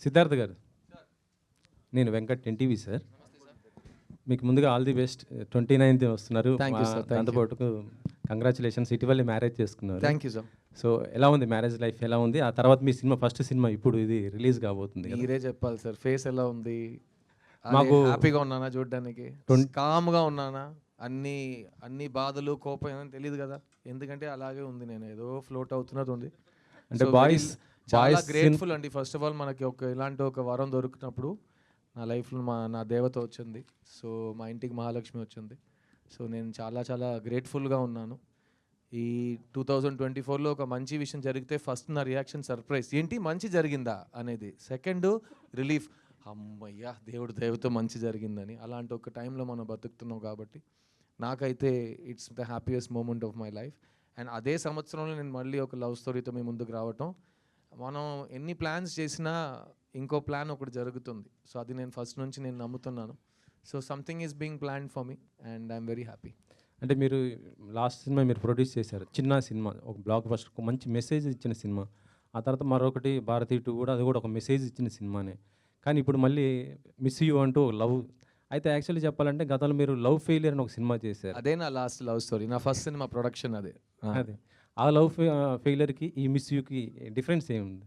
సిద్ధార్థ్ గారు, నేను Venkat NTV sir. మీకు ముందుగా ఆల్ ది బెస్ట్. 29th వస్తున్నారు. Thank you, sir. Thank you. దాంతోపాటు కంగ్రాచులేషన్స్, ఇటీవలే మ్యారేజ్ చేసుకున్నారు. Thank you sir. సో ఎలా ఉంది మ్యారేజ్ లైఫ్, ఎలా ఉంది? ఆ తర్వాత మీ సినిమా, ఫస్ట్ సినిమా ఇప్పుడు ఇది రిలీజ్ కాబోతుంది కదా. మీరే చెప్పాలి సార్, ఫేస్ ఎలా ఉంది? మాకు హ్యాపీగా ఉన్నానా చూడడానికి? కామ్గా ఉన్నానా? అన్ని అన్ని బాధలు కోపం ఏమని తెలియదు కదా, ఎందుకంటే అలాగే ఉంది. నేను ఏదో ఫ్లోట్ అవుతున్నది ఉంది. అంటే బాయ్స్ చాలా గ్రేట్ఫుల్ అండి. ఫస్ట్ ఆఫ్ ఆల్ మనకి ఇలాంటి ఒక వరం దొరికినప్పుడు నా లైఫ్లో నా దేవత వచ్చింది. సో మా ఇంటికి మహాలక్ష్మి వచ్చింది. సో నేను చాలా చాలా గ్రేట్ఫుల్గా ఉన్నాను. ఈ 2024లో ఒక మంచి విషయం జరిగితే ఫస్ట్ నా రియాక్షన్ సర్ప్రైజ్, ఏంటి మంచి జరిగిందా అనేది. సెకండ్ రిలీఫ్, అమ్మయ్యా దేవుడు దయతో మంచి జరిగిందని. అలాంటి ఒక టైంలో మనం బతుకుతున్నాం కాబట్టి నాకైతే it's the happiest moment of my life. And అదే సంవత్సరంలో నేను మళ్ళీ ఒక లవ్ స్టోరీతో మీ ముందుకు రావటం. మనం ఎన్ని ప్లాన్స్ చేసినా ఇంకో ప్లాన్ ఒకటి జరుగుతుంది. సో అది నేను ఫస్ట్ నుంచి నేను నమ్ముతున్నాను. So something is being plan for me and I'm very happy. అంటే మీరు లాస్ట్ సినిమా మీరు ప్రొడ్యూస్ చేశారు, చిన్న సినిమా, ఒక బ్లాక్ బస్టర్, ఒక మంచి మెసేజ్ ఇచ్చిన సినిమా. ఆ తర్వాత మరొకటి భారతీ 2 కూడా, అది కూడా ఒక మెసేజ్ ఇచ్చిన సినిమానే. కానీ ఇప్పుడు మళ్ళీ మిస్ యూ అంటూ లవ్. అయితే యాక్చువల్లీ చెప్పాలంటే గతంలో మీరు లవ్ ఫెయిలియర్ అని ఒక సినిమా చేశారు. అదే నా లాస్ట్ లవ్ స్టోరీ, నా ఫస్ట్ సినిమా ప్రొడక్షన్ అదే. అదే ఆ లవ్ ఫెయిలియర్కి ఈ మిస్ యూకి డిఫరెన్స్ ఏముంది?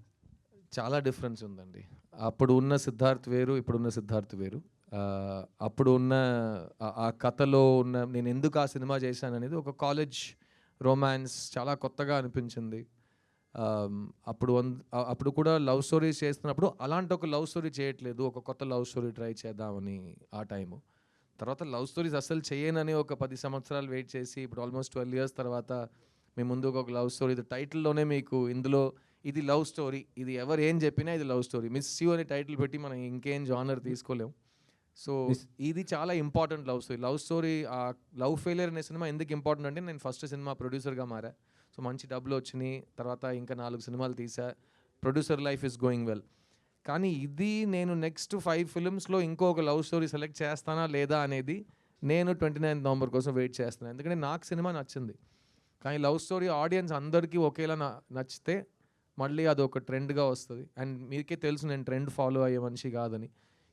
చాలా డిఫరెన్స్ ఉందండి. అప్పుడు ఉన్న సిద్ధార్థ్ వేరు, ఇప్పుడున్న సిద్ధార్థ్ వేరు. అప్పుడు ఉన్న ఆ కథలో ఉన్న నేను ఎందుకు ఆ సినిమా చేశాను అనేది ఒక కాలేజ్ రొమాన్స్ చాలా కొత్తగా అనిపించింది. అప్పుడు కూడా లవ్ స్టోరీస్ చేస్తున్నప్పుడు అలాంటి ఒక లవ్ స్టోరీ చేయట్లేదు, ఒక కొత్త లవ్ స్టోరీ ట్రై చేద్దామని ఆ టైము. తర్వాత లవ్ స్టోరీస్ అస్సలు చేయనని ఒక 10 సంవత్సరాలు వెయిట్ చేసి ఇప్పుడు ఆల్మోస్ట్ 12 years తర్వాత మీ ముందుకు ఒక లవ్ స్టోరీ, ఇది టైటిల్లోనే మీకు ఇందులో ఇది లవ్ స్టోరీ, ఇది ఎవరు ఏం చెప్పినా ఇది లవ్ స్టోరీ. మిస్ యూ అనే టైటిల్ పెట్టి మనం ఇంకేం జానర్ తీసుకోలేం. సో ఇది చాలా important love story. Love story, ఆ లవ్ ఫెయిలియర్ అనే సినిమా ఎందుకు ఇంపార్టెంట్ అంటే నేను ఫస్ట్ సినిమా ప్రొడ్యూసర్గా మారా. సో మంచి డబ్బులు వచ్చినాయి, తర్వాత ఇంకా 4 సినిమాలు తీసా. Producer life is going well. కానీ ఇది నేను నెక్స్ట్ 5 filmsలో ఇంకొక లవ్ స్టోరీ సెలెక్ట్ చేస్తానా లేదా అనేది నేను 29th November కోసం వెయిట్ చేస్తున్నాను. ఎందుకంటే నాకు సినిమా నచ్చింది, కానీ లవ్ స్టోరీ ఆడియన్స్ అందరికీ ఒకేలా నచ్చితే మళ్ళీ అది ఒక ట్రెండ్గా వస్తుంది. అండ్ మీకే తెలుసు నేను ట్రెండ్ ఫాలో అయ్యే మనిషి కాదని.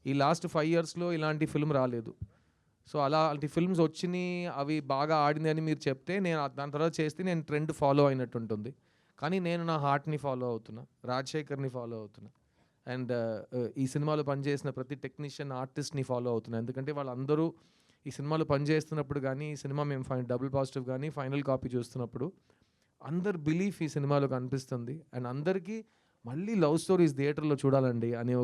ఈ లాస్ట్ 5 yearsలో ఇలాంటి ఫిల్మ్ రాలేదు. సో అలాంటి ఫిల్మ్స్ వచ్చినాయి, అవి బాగా ఆడింది అని మీరు చెప్తే నేను దాని తర్వాత చేస్తే నేను ట్రెండ్ ఫాలో అయినట్టు ఉంటుంది. కానీ నేను నా హార్ట్ని ఫాలో అవుతున్నా, రాజశేఖర్ని ఫాలో అవుతున్నా. అండ్ ఈ సినిమాలో పనిచేసిన ప్రతి టెక్నీషియన్, ఆర్టిస్ట్ని ఫాలో అవుతున్నా. ఎందుకంటే వాళ్ళందరూ ఈ సినిమాలో పనిచేస్తున్నప్పుడు కానీ, ఈ సినిమా మేము డబుల్ పాజిటివ్ కానీ ఫైనల్ కాపీ చూస్తున్నప్పుడు అందరు బిలీఫ్ ఈ సినిమాలో కనిపిస్తుంది. అండ్ అందరికీ మళ్ళీ లవ్ స్టోరీస్ థియేటర్లో చూడాలండి అనే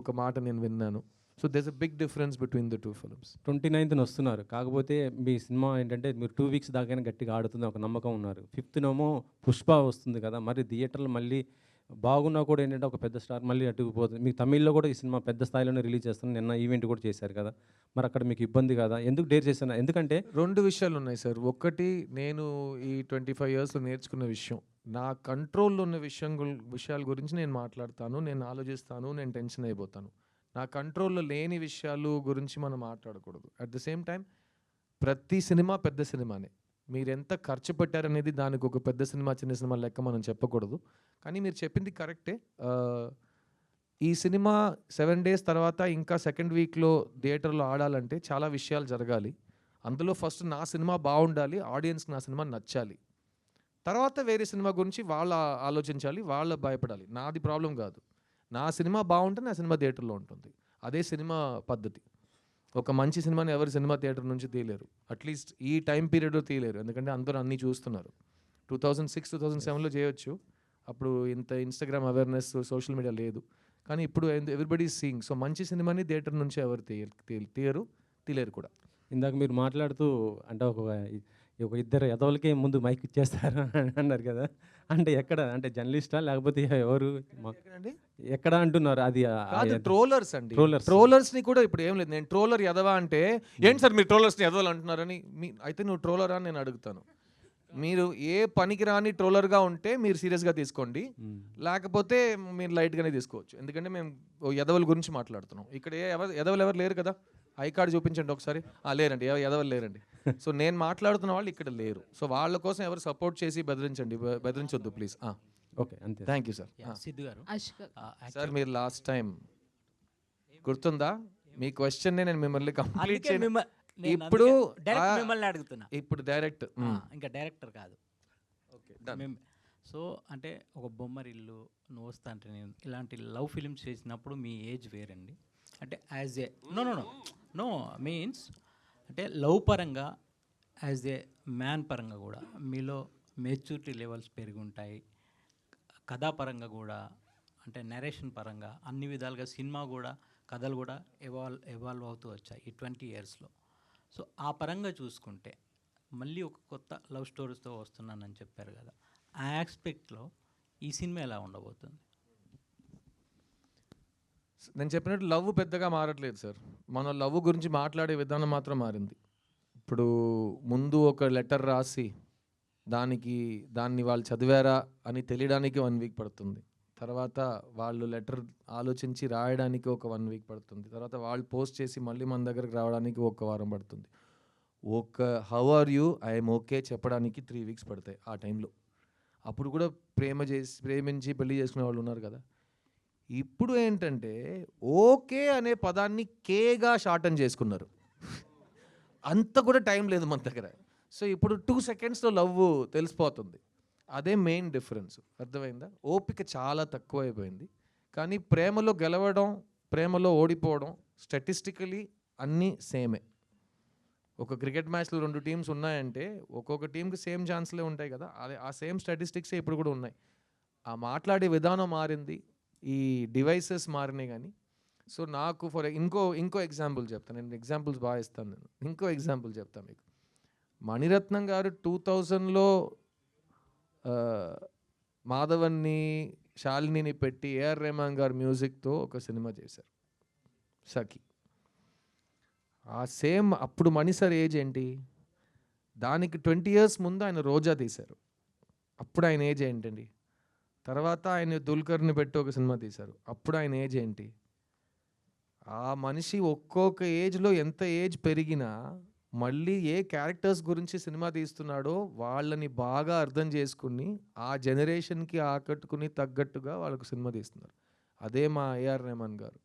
ఒక మాట నేను విన్నాను. So there's a big difference between the 2 films. 29th వస్తున్నారు, కాకపోతే మీ సినిమా ఏంటంటే మీరు 2 weeks దాకా గట్టిగా ఆడుతుంది ఒక నమ్మకం ఉన్నారు. 5th పుష్ప వస్తుంది కదా, మరి థియేటర్లు మళ్ళీ బాగున్నా కూడా ఏంటంటే ఒక పెద్ద స్టార్ మళ్ళీ అటుకుపోతుంది. మీకు తమిళ్లో కూడా ఈ సినిమా పెద్ద స్థాయిలోనే రిలీజ్ చేస్తాను, నిన్న ఈవెంట్ కూడా చేశారు కదా, మరి అక్కడ మీకు ఇబ్బంది కదా? ఎందుకు డేర్ చేశాను? ఎందుకంటే 2 విషయాలు ఉన్నాయి సార్. ఒకటి, నేను ఈ 25 yearsలో నేర్చుకున్న విషయం, నా కంట్రోల్లో ఉన్న విషయాల గురించి నేను మాట్లాడతాను, నేను ఆలోచిస్తాను, నేను టెన్షన్ అయిపోతాను. నా కంట్రోల్లో లేని విషయాలు గురించి మనం మాట్లాడకూడదు. అట్ ద సేమ్ టైం ప్రతి సినిమా పెద్ద సినిమానే. మీరు ఎంత ఖర్చు పెట్టారనేది దానికి ఒక పెద్ద సినిమా చిన్న సినిమా లెక్క మనం చెప్పకూడదు. కానీ మీరు చెప్పింది కరెక్టే. ఈ సినిమా 7 days తర్వాత ఇంకా సెకండ్ వీక్లో థియేటర్లో ఆడాలంటే చాలా విషయాలు జరగాలి. అందులో ఫస్ట్ నా సినిమా బాగుండాలి, ఆడియన్స్కి నా సినిమా నచ్చాలి. తర్వాత వేరే సినిమా గురించి వాళ్ళు ఆలోచించాలి, వాళ్ళు భయపడాలి. నాది ప్రాబ్లం కాదు. నా సినిమా బాగుంటే నా సినిమా థియేటర్లో ఉంటుంది. అదే సినిమా పద్ధతి. ఒక మంచి సినిమాని ఎవరు సినిమా థియేటర్ నుంచి తీయలేరు, అట్లీస్ట్ ఈ టైం పీరియడ్లో తీయలేరు. ఎందుకంటే అందరూ అన్నీ చూస్తున్నారు. 2006, 2007లో చేయొచ్చు, అప్పుడు ఇంత ఇన్స్టాగ్రామ్ అవేర్నెస్, సోషల్ మీడియా లేదు. కానీ ఇప్పుడు ఎవ్రీబడి ఈజ్ సీయింగ్. సో మంచి సినిమాని థియేటర్ నుంచి ఎవరు తీయలేరు కూడా. ఇందాక మీరు మాట్లాడుతూ అంటే ఒక ఇద్దరు ఎదవలకే ముందు మైక్ ఇచ్చేస్తారు అన్నారు కదా, అంటే ఎక్కడ? అంటే జర్నలిస్టా లేకపోతే ఎవరు ఎక్కడ అంటున్నారు? అది ట్రోలర్స్ అండి. ట్రోలర్స్ని కూడా ఇప్పుడు ఏం లేదు, నేను ట్రోలర్ ఎదవా అంటే ఏంటి సార్ మీరు ట్రోలర్స్ని ఎదవలు అంటున్నారని, అయితే నువ్వు ట్రోలరా అని నేను అడుగుతాను. మీరు ఏ పనికిరాని ట్రోలర్గా ఉంటే మీరు సీరియస్గా తీసుకోండి, లేకపోతే మీరు లైట్గానే తీసుకోవచ్చు. ఎందుకంటే మేము ఎదవల గురించి మాట్లాడుతున్నాం ఇక్కడ. ఎదవలు ఎవరు లేరు కదా, ఐ కార్డ్ చూపించండి ఒకసారి. లేరండి, ఎదవలు లేరండి. సో నేను మాట్లాడుతున్న వాళ్ళు ఇక్కడ లేరు. సో వాళ్ళ కోసం ఎవరు సపోర్ట్ చేసి బెదిరించొద్దు ప్లీజ్. ఓకే అంతే. Thank you sir. Siddhu garu అష్క సార్ మీరు లాస్ట్ టైం గుర్తుందా మీ క్వశ్చన్ నేను మిమ్మల్ని కంప్లీట్ చేయను. ఇప్పుడు డైరెక్ట్ మిమ్మల్ని అడుగుతున్నా. ఇప్పుడు డైరెక్ట్ ఇంకా డైరెక్టర్ కాదు. ఓకే సో అంటే ఒక బొమ్మరిల్లు, నువ్వు వస్తా అంటే నేను ఇలాంటి లవ్ ఫిలిమ్స్ చేసినప్పుడు మీ ఏజ్ వేరండి. అంటే యాజ్ ఏ నో మీన్స్ అంటే లవ్ పరంగా యాజ్ ఏ మ్యాన్ పరంగా కూడా మీలో మెచ్యూరిటీ లెవెల్స్ పెరిగి ఉంటాయి. కథాపరంగా కూడా అంటే నరేషన్ పరంగా అన్ని విధాలుగా సినిమా కూడా కథలు కూడా ఎవాల్వ్ అవుతూ వచ్చాయి ఈ 20 yearsలో. సో ఆ పరంగా చూసుకుంటే మళ్ళీ ఒక కొత్త లవ్ స్టోరీస్తో వస్తున్నానని చెప్పారు కదా, ఆ ఆస్పెక్ట్లో ఈ సినిమా ఎలా ఉండబోతుంది? నేను చెప్పినట్టు లవ్ పెద్దగా మారట్లేదు సార్. మన లవ్ గురించి మాట్లాడే విధానం మాత్రం మారింది. ఇప్పుడు ముందు ఒక లెటర్ రాసి దాన్ని వాళ్ళు చదివారా అని తెలియడానికి 1 week పడుతుంది. తర్వాత వాళ్ళు లెటర్ ఆలోచించి రాయడానికి ఒక 1 week పడుతుంది. తర్వాత వాళ్ళు పోస్ట్ చేసి మళ్ళీ మన దగ్గరకు రావడానికి 1 వారం పడుతుంది. How are you, I'm okay చెప్పడానికి 3 weeks పడతాయి ఆ టైంలో. అప్పుడు కూడా ప్రేమించి పెళ్లి చేసుకునే వాళ్ళు ఉన్నారు కదా. ఇప్పుడు ఏంటంటే ఓకే అనే పదాన్ని కేగా షార్టన్ చేసుకున్నారు. అంత కూడా టైం లేదు మన దగ్గర. సో ఇప్పుడు 2 secondsలో లవ్ తెలిసిపోతుంది. అదే మెయిన్ డిఫరెన్స్. అర్థమైందా? ఓపిక చాలా తక్కువ అయిపోయింది. కానీ ప్రేమలో గెలవడం, ప్రేమలో ఓడిపోవడం స్టాటిస్టికలీ అన్నీ సేమే. ఒక క్రికెట్ మ్యాచ్లో 2 teams ఉన్నాయంటే ఒక్కొక్క టీంకి సేమ్ ఛాన్స్లే ఉంటాయి కదా. అదే ఆ సేమ్ స్టాటిస్టిక్సే ఇప్పుడు కూడా ఉన్నాయి. ఆ మాట్లాడే విధానం మారింది, ఈ డివైసెస్ మారినాయి. కానీ సో నాకు ఇంకో ఎగ్జాంపుల్ చెప్తాను. నేను ఎగ్జాంపుల్స్ బాగా ఇస్తాను. నేను ఇంకో ఎగ్జాంపుల్ చెప్తాను మీకు. మణిరత్నం గారు 2000లో మాధవన్ని, శాలినిని పెట్టి ఏఆర్ రెహమాన్ గారు మ్యూజిక్తో ఒక సినిమా చేశారు, సఖి. ఆ సేమ్ అప్పుడు మణి సార్ ఏజ్ ఏంటి? దానికి 20 years ముందు ఆయన రోజా తీశారు. అప్పుడు ఆయన ఏజ్ ఏంటండి? తర్వాత ఆయన దుల్కర్ని పెట్టి ఒక సినిమా తీశారు. అప్పుడు ఆయన ఏజ్ ఏంటి? ఆ మనిషి ఒక్కొక్క ఏజ్లో ఎంత ఏజ్ పెరిగినా మళ్ళీ ఏ క్యారెక్టర్స్ గురించి సినిమా తీస్తున్నాడో వాళ్ళని బాగా అర్థం చేసుకుని ఆ జనరేషన్కి ఆకట్టుకుని తగ్గట్టుగా వాళ్ళకు సినిమా తీస్తున్నారు. అదే మా ఏఆర్ రెహమాన్ గారు.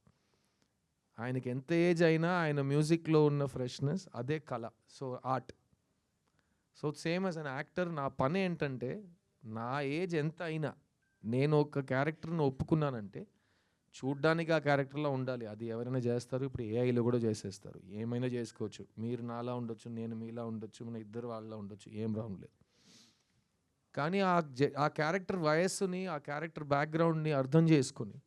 ఆయనకి ఎంత ఏజ్ అయినా ఆయన మ్యూజిక్లో ఉన్న ఫ్రెష్నెస్ అదే కళ. So art. So same as an actor నా పని ఏంటంటే నా ఏజ్ ఎంత అయినా నేను ఒక క్యారెక్టర్ని ఒప్పుకున్నానంటే చూడ్డానికి ఆ క్యారెక్టర్లో ఉండాలి. అది ఎవరైనా చేస్తారు. ఇప్పుడు ఏఐలో కూడా చేసేస్తారు. ఏమైనా చేసుకోవచ్చు. మీరు నాలా ఉండొచ్చు, నేను మీలా ఉండొచ్చు, మన ఇద్దరు వాళ్ళలా ఉండొచ్చు. ఏం రాంగ్ లేదు. కానీ ఆ క్యారెక్టర్ వయస్సుని, ఆ క్యారెక్టర్ బ్యాక్గ్రౌండ్ని అర్థం చేసుకుని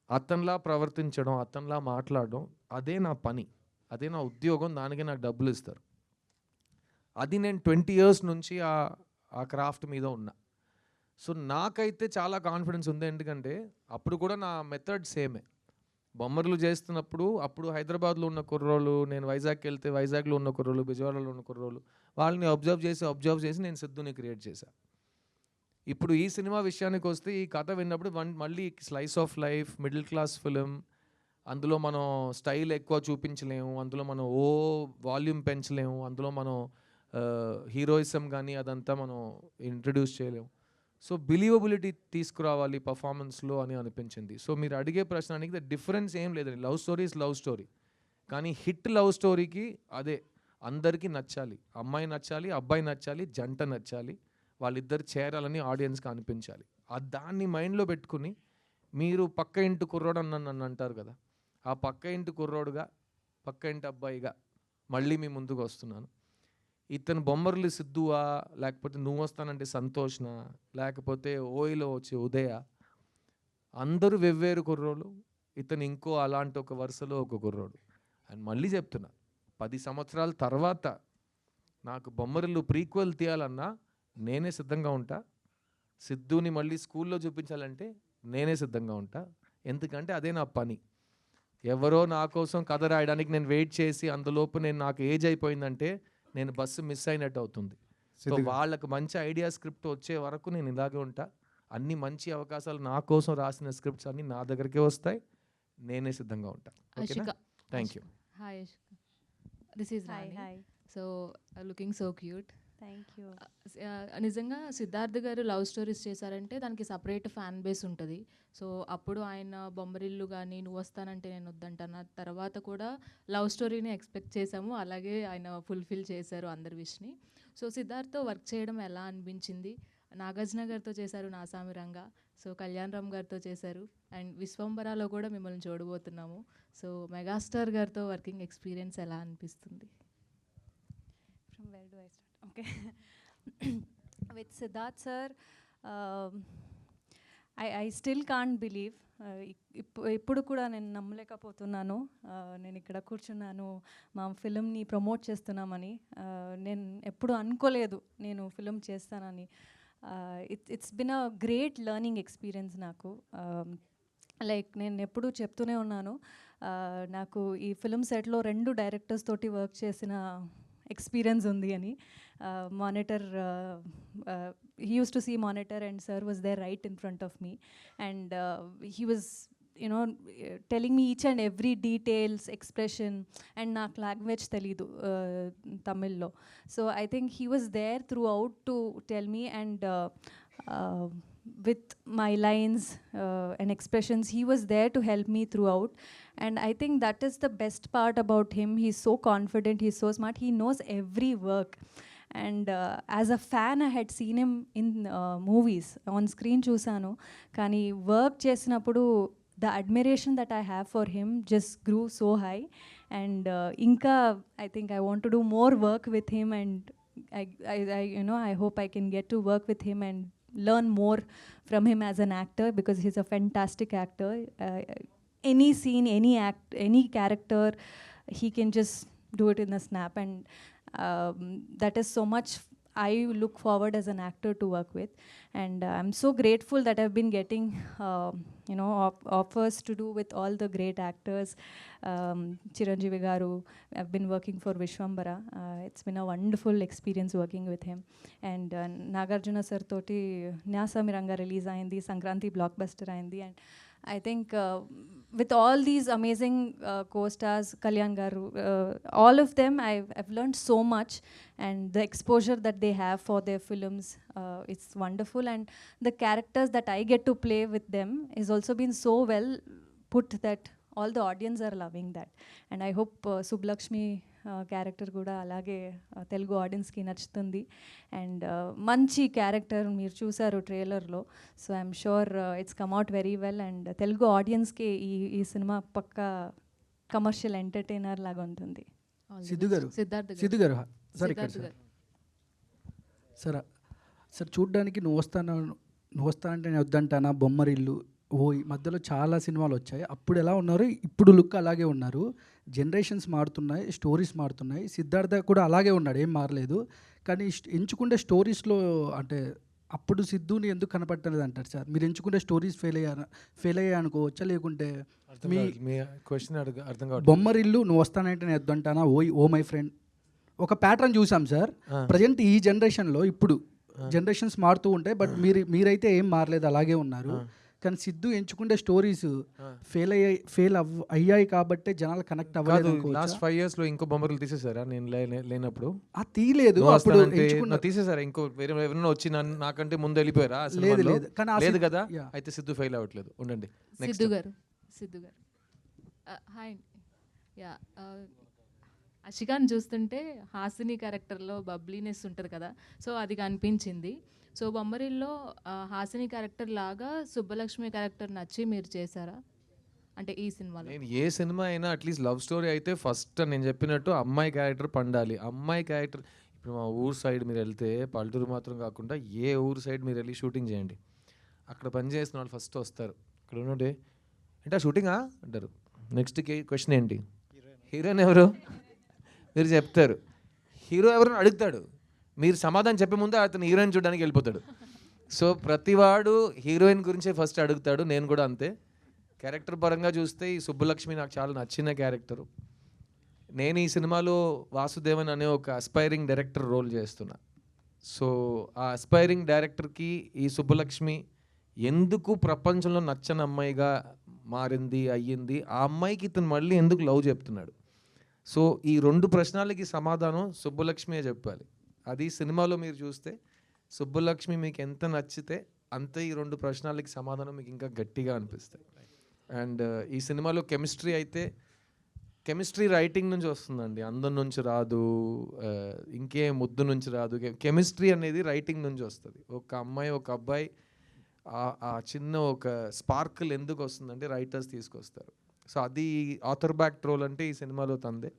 అతనిలా ప్రవర్తించడం, అతనిలా మాట్లాడడం అదే నా పని, అదే నా ఉద్యోగం. దానికి నాకు డబ్బులు ఇస్తారు. అది నేను 20 years నుంచి ఆ క్రాఫ్ట్ మీద ఉన్నా. సో నాకైతే చాలా కాన్ఫిడెన్స్ ఉంది. ఎందుకంటే అప్పుడు కూడా నా మెథడ్ సేమే. బొమ్మర్లు చేస్తున్నప్పుడు అప్పుడు హైదరాబాద్లో ఉన్న కుర్రోళ్ళు, నేను వైజాగ్కి వెళ్తే వైజాగ్లో ఉన్న కుర్రోళ్ళు, విజయవాడలో ఉన్న కుర్రోళ్ళు, వాళ్ళని అబ్జర్వ్ చేసి నేను సిద్ధుని క్రియేట్ చేశాను. ఇప్పుడు ఈ సినిమా విషయానికి వస్తే ఈ కథ విన్నప్పుడు మళ్ళీ slice of life, middle class film, అందులో మనం స్టైల్ ఎక్కువ చూపించలేము, అందులో మనం వాల్యూమ్ పెంచలేము, అందులో మనం హీరోయిజం కానీ అదంతా మనం ఇంట్రడ్యూస్ చేయలేము. సో బిలీవబిలిటీ తీసుకురావాలి పర్ఫార్మెన్స్లో అని అనిపించింది. సో మీరు అడిగే ప్రశ్నకి ద డిఫరెన్స్ ఏం లేదండి. Love story is love story. కానీ హిట్ లవ్ స్టోరీకి అదే అందరికీ నచ్చాలి. అమ్మాయి నచ్చాలి, అబ్బాయి నచ్చాలి, జంట నచ్చాలి, వాళ్ళిద్దరు చేరాలని ఆడియన్స్కి అనిపించాలి. దాన్ని మైండ్లో పెట్టుకుని మీరు పక్క ఇంటి కుర్రోడు నన్ను అంటారు కదా, ఆ పక్క ఇంటి కుర్రోడుగా, పక్క ఇంటి అబ్బాయిగా మళ్ళీ మీ ముందుకు వస్తున్నాను. ఇతను బొమ్మర్లు సిద్ధువా, లేకపోతే నువ్వు వస్తానంటే సంతోష్నా, లేకపోతే ఓయిలో వచ్చే ఉదయ, అందరూ వెవ్వేరు కుర్రోళ్ళు. ఇతను ఇంకో అలాంటి ఒక వరుసలో ఒక కుర్రోడు. అండ్ మళ్ళీ చెప్తున్నా, 10 సంవత్సరాల తర్వాత నాకు బొమ్మరిల్లు ప్రీక్వెల్ తీయాలన్నా నేనే సిద్ధంగా ఉంటా. సిద్ధుని మళ్ళీ స్కూల్లో చూపించాలంటే నేనే సిద్ధంగా ఉంటా. ఎందుకంటే అదే నా పని. ఎవరో నా కోసం కథ రాయడానికి నేను వెయిట్ చేసి అందులోపు నాకు ఏజ్ అయిపోయిందంటే నేను బస్సు మిస్ అయినట్టు అవుతుంది. సో వాళ్ళకు మంచి ఐడియా స్క్రిప్ట్ వచ్చే వరకు నేను ఇలాగే ఉంటా. అన్ని మంచి అవకాశాలు నా కోసం రాసిన స్క్రిప్ట్స్ అన్ని నా దగ్గరికే వస్తాయి. నేనే సిద్ధంగా ఉంటా. ఓకేనా? Thank you. Hi Ashika. This is Rani. Hi. So looking so cute. Thank you. నిజంగా సిద్ధార్థ్ గారు లవ్ స్టోరీస్ చేశారంటే దానికి సపరేట్ ఫ్యాన్ బేస్ ఉంటుంది. సో అప్పుడు ఆయన బొమ్మరిల్లు కానీ నువ్వు వస్తానంటే నేను వద్దంటాను తర్వాత కూడా లవ్ స్టోరీని ఎక్స్పెక్ట్ చేశాము, అలాగే ఆయన ఫుల్ఫిల్ చేశారు అందరి విష్ని. సో సిద్ధార్థ్తో వర్క్ చేయడం ఎలా అనిపించింది? నాగార్జున గారితో చేశారు నాసామిరంగా, సో కళ్యాణ్ రామ్ గారితో చేశారు, అండ్ విశ్వంబరాలో కూడా మిమ్మల్ని చూడబోతున్నాము. సో మెగాస్టార్ గారితో వర్కింగ్ ఎక్స్పీరియన్స్ ఎలా అనిపిస్తుంది? From where do I start? Okay. With Siddharth sir, I still can't believe. ఇప్పుడు కూడా నేను నమ్మలేకపోతున్నాను నేను ఇక్కడ కూర్చున్నాను మా ఫిలింని ప్రమోట్ చేస్తున్నామని. నేను ఎప్పుడు అనుకోలేదు నేను ఫిలిం చేస్తానని. It's been a great learning experience నాకు. లైక్ నేను ఎప్పుడు చెప్తూనే ఉన్నాను నాకు ఈ ఫిలిం సెట్లో 2 డైరెక్టర్స్ తోటి వర్క్ చేసిన ఎక్స్పీరియన్స్ ఉంది అని. Monitor he used to see monitor and sir was there right in front of me and he was telling me each and every details expression and నాకు language తెలీదు తమిళ్లో. So I think he was there throughout to tell me and with my lines and expressions he was there to help me throughout, and I think that is the best part about him. He's so confident, he's so smart, he knows every work. And as a fan I had seen him in movies on screen chusanu, kani work chesinappudu the admiration that I have for him just grew so high, and inka I think I want to do more work with him, and I hope I can get to work with him and learn more from him as an actor, because he's a fantastic actor. Any scene, any act, any character, he can just do it in a snap, and that is so much I look forward as an actor to work with. And I'm so grateful that I've been getting offers to do with all the great actors. Chiranjeevi garu, I've been working for Vishwambara. It's been a wonderful experience working with him. And Nagarjuna sir toti Nyasamiranga release ayindi, Sankranti blockbuster ayindi, and I think with all these amazing co-stars, Kalyan garu, all of them, I've learned so much, and the exposure that they have for their films, it's wonderful. And the characters that I get to play with them is also been so well put that all the audience are loving that. And I hope Subbulakshmi character కూడా అలాగే తెలుగు ఆడియన్స్కి నచ్చుతుంది. And మంచి character మీరు చూసారు ట్రైలర్లో. So I'm sure it's come out very well, and Telugu ఆడియన్స్కి ఈ సినిమా పక్కా కమర్షియల్ ఎంటర్టైనర్ లాగా ఉంటుంది. సిద్ధు గారు సార్ ఇక్కడ సార్ సార్ చూడ్డానికి నువ్వు వస్తానంటే నేను వద్దంటానా, బొమ్మరిల్లు, ఈ మధ్యలో చాలా సినిమాలు వచ్చాయి. అప్పుడు ఎలా ఉన్నారు, ఇప్పుడు లుక్ అలాగే ఉన్నారు. జనరేషన్స్ మారుతున్నాయి, స్టోరీస్ మారుతున్నాయి. సిద్ధార్థ కూడా అలాగే ఉన్నాడు, ఏం మారలేదు. కానీ ఎంచుకుంటే స్టోరీస్లో అంటే అప్పుడు సిద్ధుని ఎందుకు కనపట్టలేదు అంటారు సార్? మీరు ఎంచుకుంటే స్టోరీస్ ఫెయిల్ అయ్యా అనుకోవచ్చా, లేకుంటే మీ క్వశ్చన్ అర్థం కాదు. బొమ్మరిల్లు, నువ్వు వస్తానంటే నేను వద్దంటానా, ఓ మై ఫ్రెండ్, ఒక ప్యాటర్న్ చూసాం సార్. ప్రజెంట్ ఈ జనరేషన్లో ఇప్పుడు జనరేషన్స్ మారుతూ ఉంటాయి, బట్ మీరైతే ఏం మారలేదు, అలాగే ఉన్నారు. కానీ సిద్ధు ఎంచుకుంటే స్టోరీస్ ఫెయిల్ అయ్యాయి కాబట్టి జనాలు కనెక్ట్ అవ్వలేదు. లాస్ట్ 5 years లో ఇంకో బొమ్మలు తీసేసారా నేను లేనప్పుడు? తీయలేదు, అప్పుడు తీసేసారా? ఇంకో ఎవరైనా వచ్చి నాకంటే ముందు వెళ్ళిపోయారా? లేదు కదా, అయితే సిద్ధు ఫెయిల్ అవ్వట్లేదు. ఉండండి. సిద్ధు గారు హాయ్. యా, అషికాన్ చూస్తుంటే హాసిని క్యారెక్టర్లో బబ్లీనెస్ ఉంటుంది కదా, సో అది కనిపించింది. సో బొమ్మరిల్లో హాసిని క్యారెక్టర్ లాగా సుబ్బలక్ష్మి క్యారెక్టర్ నచ్చి మీరు చేశారా? అంటే ఈ సినిమాలో నేను ఏ సినిమా అయినా అట్లీస్ట్ లవ్ స్టోరీ అయితే ఫస్ట్ నేను చెప్పినట్టు అమ్మాయి క్యారెక్టర్ పండాలి. అమ్మాయి క్యారెక్టర్ ఇప్పుడు మా ఊరు సైడ్ మీరు వెళ్తే, పల్లెటూరు మాత్రం కాకుండా ఏ ఊరు సైడ్ మీరు వెళ్ళి షూటింగ్ చేయండి, అక్కడ పని చేసిన వాళ్ళు ఫస్ట్ వస్తారు. అక్కడ ఉన్నట్టే అంటే షూటింగా అంటారు. నెక్స్ట్ క్వశ్చన్ ఏంటి, హీరోయిన్ ఎవరు మీరు చెప్తారు, హీరో ఎవరు అడుగుతాడు, మీరు సమాధానం చెప్పే ముందే అతను హీరోయిన్ చూడడానికి వెళ్ళిపోతాడు. సో ప్రతివాడు హీరోయిన్ గురించే ఫస్ట్ అడుగుతాడు. నేను కూడా అంతే. క్యారెక్టర్ పరంగా చూస్తే ఈ సుబ్బలక్ష్మి నాకు చాలా నచ్చిన క్యారెక్టరు. నేను ఈ సినిమాలో వాసుదేవన్ అనే ఒక అస్పైరింగ్ డైరెక్టర్ రోల్ చేస్తున్నా. సో ఆ అస్పైరింగ్ డైరెక్టర్కి ఈ సుబ్బలక్ష్మి ఎందుకు ప్రపంచంలో నచ్చని అమ్మాయిగా మారింది అయ్యింది, ఆ అమ్మాయికి ఇతను మళ్ళీ ఎందుకు లవ్ చెప్తున్నాడు. సో ఈ 2 ప్రశ్నలకి సమాధానం సుబ్బలక్ష్మియే చెప్పాలి. అది సినిమాలో మీరు చూస్తే సుబ్బలక్ష్మి మీకు ఎంత నచ్చితే అంత ఈ 2 ప్రశ్నలకి సమాధానం మీకు ఇంకా గట్టిగా అనిపిస్తాయి. అండ్ ఈ సినిమాలో కెమిస్ట్రీ అయితే కెమిస్ట్రీ రైటింగ్ నుంచి వస్తుందండి, అందం నుంచి రాదు, ఇంకే ముద్దు నుంచి రాదు. కెమిస్ట్రీ అనేది రైటింగ్ నుంచి వస్తుంది. ఒక అమ్మాయి ఒక అబ్బాయి ఆ చిన్న ఒక స్పార్కిల్ ఎందుకు వస్తుందంటే రైటర్స్ తీసుకొస్తారు. సో అది ఆథర్ బ్యాక్ ట్రోల్ అంటే ఈ సినిమాలో తందే.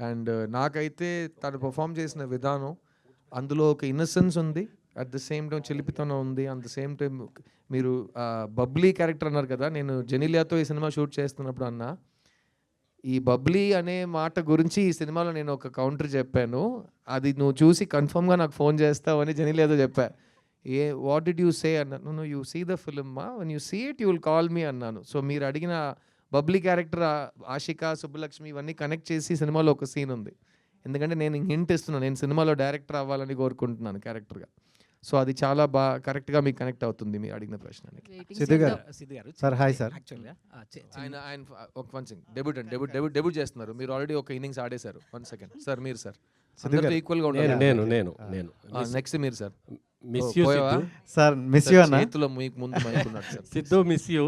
అండ్ నాకైతే తను పర్ఫామ్ చేసిన విధానం, అందులో ఒక ఇన్నసెన్స్ ఉంది, అట్ ద సేమ్ టైం చిలిపితనం ఉంది, అట్ ద సేమ్ టైం మీరు బబ్లీ క్యారెక్టర్ అన్నారు కదా, నేను జెనిలియాతో ఈ సినిమా షూట్ చేస్తున్నప్పుడు అన్నా, ఈ బబ్లీ అనే మాట గురించి ఈ సినిమాలో నేను ఒక కౌంటర్ చెప్పాను, అది నువ్వు చూసి కన్ఫర్మ్గా నాకు ఫోన్ చేస్తావు అని జెనిలియాతో చెప్పా. వాట్ డిడ్ యూ సే అన్నాను. No you see the film మా, when you see it you will call me అన్నాను. సో మీరు అడిగిన బబ్లీ క్యారెక్టర్ ఆషిక, సుబ్బలక్ష్మి ఇవన్నీ కనెక్ట్ చేసి సినిమాలో ఒక సీన్ ఉంది. ఎందుకంటే నేను హింట్ ఇస్తున్నాను, నేను సినిమాలో డైరెక్టర్ అవ్వాలని కోరుకుంటున్నాను క్యారెక్టర్గా. సో అది చాలా బాగా కరెక్ట్గా మీకు కనెక్ట్ అవుతుంది మీరు అడిగిన ప్రశ్నకి. సిద్ధు గారు సార్, హాయ్ సార్. ఆయన ఒక వన్ సెకండ్ డెబ్యూట్ చేస్తున్నారు. మీరు ఆల్రెడీ ఒక ఇన్నింగ్స్ ఆడేశారు. 1 సెకండ్ సార్, మీరు సార్ ఈక్వల్గా ఉండాలి. నేను నెక్స్ట్ మీరు sir. Miss you sir, miss you అన్న. చేతిలో మీకు ముందు మైక్ ఉన్నాడు sir. Siddhu, miss you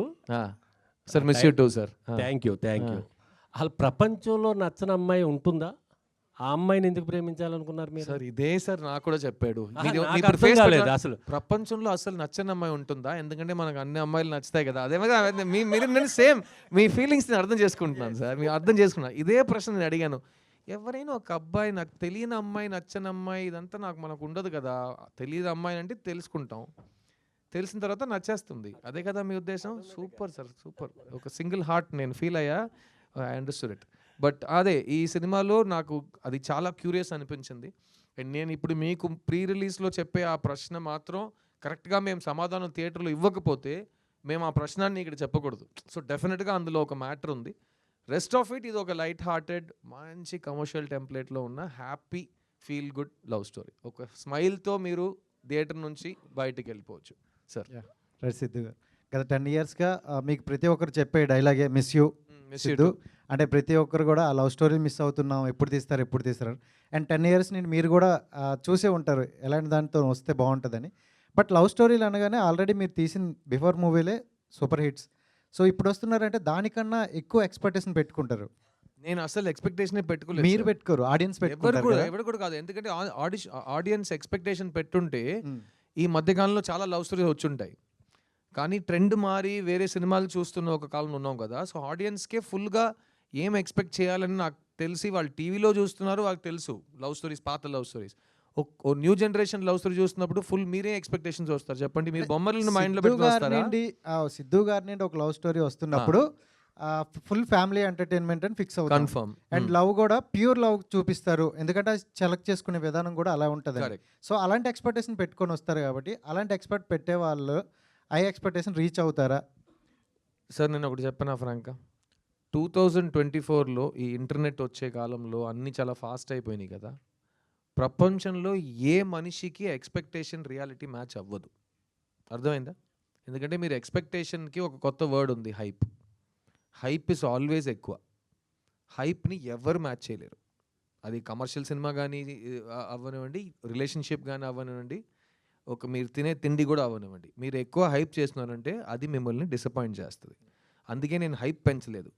sir, miss you two sir. Thank you. అసలు ప్రపంచంలో నచ్చని అమ్మాయి ఉంటుందా? ఆ అమ్మాయిని ఎందుకు ప్రేమించాలనుకున్నారు మీరు? సార్ ఇదే సార్ నాకు కూడా చెప్పాడు. నాకు అర్థం కాలేదు అసలు. ప్రపంచంలో అసలు నచ్చని అమ్మాయి ఉంటుందా? ఎందుకంటే మనకు అన్ని అమ్మాయిలు నచ్చుతాయి కదా. అదే మీరు నేను సేమ్ మీ ఫీలింగ్స్ నేను అర్థం చేసుకుంటున్నాను సార్, మీరు అర్థం చేసుకున్నాను. ఇదే ప్రశ్న నేను అడిగాను. ఎవరైనా ఒక అబ్బాయి నాకు తెలియని అమ్మాయి, నచ్చని అమ్మాయి, ఇదంతా మనకు ఉండదు కదా. తెలియని అమ్మాయి అంటే తెలుసుకుంటాం, తెలిసిన తర్వాత నచ్చేస్తుంది. అదే కదా మీ ఉద్దేశం? Super sir, super. ఒక సింగిల్ హార్ట్ నేను ఫీల్ అయ్యా. I understood it. బట్ అదే ఈ సినిమాలో నాకు అది చాలా క్యూరియస్ అనిపించింది. అండ్ నేను ఇప్పుడు మీకు ప్రీ రిలీజ్లో చెప్పే ఆ ప్రశ్న మాత్రం కరెక్ట్గా మేము సమాధానం థియేటర్లో ఇవ్వకపోతే మేము ఆ ప్రశ్నాన్ని ఇక్కడ చెప్పకూడదు. సో డెఫినెట్గా అందులో ఒక మ్యాటర్ ఉంది. రెస్ట్ ఆఫ్ ఇట్ ఇది ఒక లైట్ హార్టెడ్, మంచి కమర్షియల్ టెంప్లెట్లో ఉన్న happy feel good love story. ఒక స్మైల్తో మీరు థియేటర్ నుంచి బయటికి వెళ్ళిపోవచ్చు సార్. రైట్ సిద్ధు గారు, గత 10 yearsగా మీకు ప్రతి ఒక్కరు చెప్పే డైలాగే మిస్ యూ సిద్ధు. అంటే ప్రతి ఒక్కరు కూడా ఆ లవ్ స్టోరీ మిస్ అవుతున్నాం, ఎప్పుడు తీస్తారు. అండ్ 10 years నుండి మీరు కూడా చూసే ఉంటారు ఎలాంటి దానితో వస్తే బాగుంటుందని. బట్ లవ్ స్టోరీలు అనగానే ఆల్రెడీ మీరు తీసిన బిఫోర్ మూవీలే సూపర్ హిట్స్. సో ఇప్పుడు వస్తున్నారంటే దానికన్నా ఎక్కువ ఎక్స్పెక్టేషన్ పెట్టుకుంటారు. నేను అసలు ఎక్స్పెక్టేషన్ పెట్టుకోలేదు. మీరు పెట్టుకోరు, ఆడియన్స్ పెట్టుకుంటారు. ఎవరు కూడా కాదు. ఎందుకంటే ఆడియన్స్ ఎక్స్పెక్టేషన్ పెట్టుంటే ఈ మధ్యకాలంలో చాలా లవ్ స్టోరీస్ వచ్చుంటాయి. కానీ ట్రెండ్ మారి వేరే సినిమాలు చూస్తున్న ఒక కాలంలో ఉన్నాం కదా. సో ఆడియన్స్కే ఫుల్గా ఏం ఎక్స్పెక్ట్ చేయాలని నాకు తెలిసి వాళ్ళు టీవీలో చూస్తున్నారు, వాళ్ళకి తెలుసు లవ్ స్టోరీస్, పాత లవ్ స్టోరీస్. ఓ న్యూ జనరేషన్ లవ్ స్టోరీ చూస్తున్నప్పుడు ఫుల్ మీరే ఎక్స్పెక్టేషన్స్ వస్తారు. చెప్పండి, మీరు బొమ్మలను మైండ్లో పెట్టుకొస్తారా? సిద్ధు గారి నుండి ఒక లవ్ స్టోరీ వస్తున్నప్పుడు ఫుల్ ఫ్యామిలీ ఎంటర్టైన్మెంట్ అని ఫిక్స్ అవుతుంది. కన్ఫర్మ్. అండ్ లవ్ కూడా ప్యూర్ లవ్ చూపిస్తారు, ఎందుకంటే సెలెక్ట్ చేసుకునే విధానం కూడా అలా ఉంటుంది. సో అలాంటి ఎక్స్పెక్టేషన్ పెట్టుకొని వస్తారు కాబట్టి అలాంటి ఎక్స్పెక్ట్ పెట్టే వాళ్ళు ఆ ఎక్స్పెక్టేషన్ రీచ్ అవుతారా? సార్ నేను ఒకటి చెప్పనా ఫ్రాంక్గా, 2024లో ఈ ఇంటర్నెట్ వచ్చే కాలంలో అన్నీ చాలా ఫాస్ట్ అయిపోయినాయి కదా. ప్రపంచంలో ఏ మనిషికి ఎక్స్పెక్టేషన్ రియాలిటీ మ్యాచ్ అవ్వదు. అర్థమైందా? ఎందుకంటే మీరు ఎక్స్పెక్టేషన్కి ఒక కొత్త వర్డ్ ఉంది, హైప్. హైప్ ఇస్ ఆల్వేస్ ఎక్కువ. హైప్ని ఎవరు మ్యాచ్ చేయలేరు. అది కమర్షియల్ సినిమా కానీ అవ్వనివ్వండి, రిలేషన్షిప్ కానీ అవ్వనివ్వండి, ఒక మీరు తినే తిండి కూడా అవ్వనివ్వండి. మీరు ఎక్కువ హైప్ చేస్తున్నారంటే అది మిమ్మల్ని డిసప్పాయింట్ చేస్తుంది. అందుకే నేను హైప్ పెంచలేదు.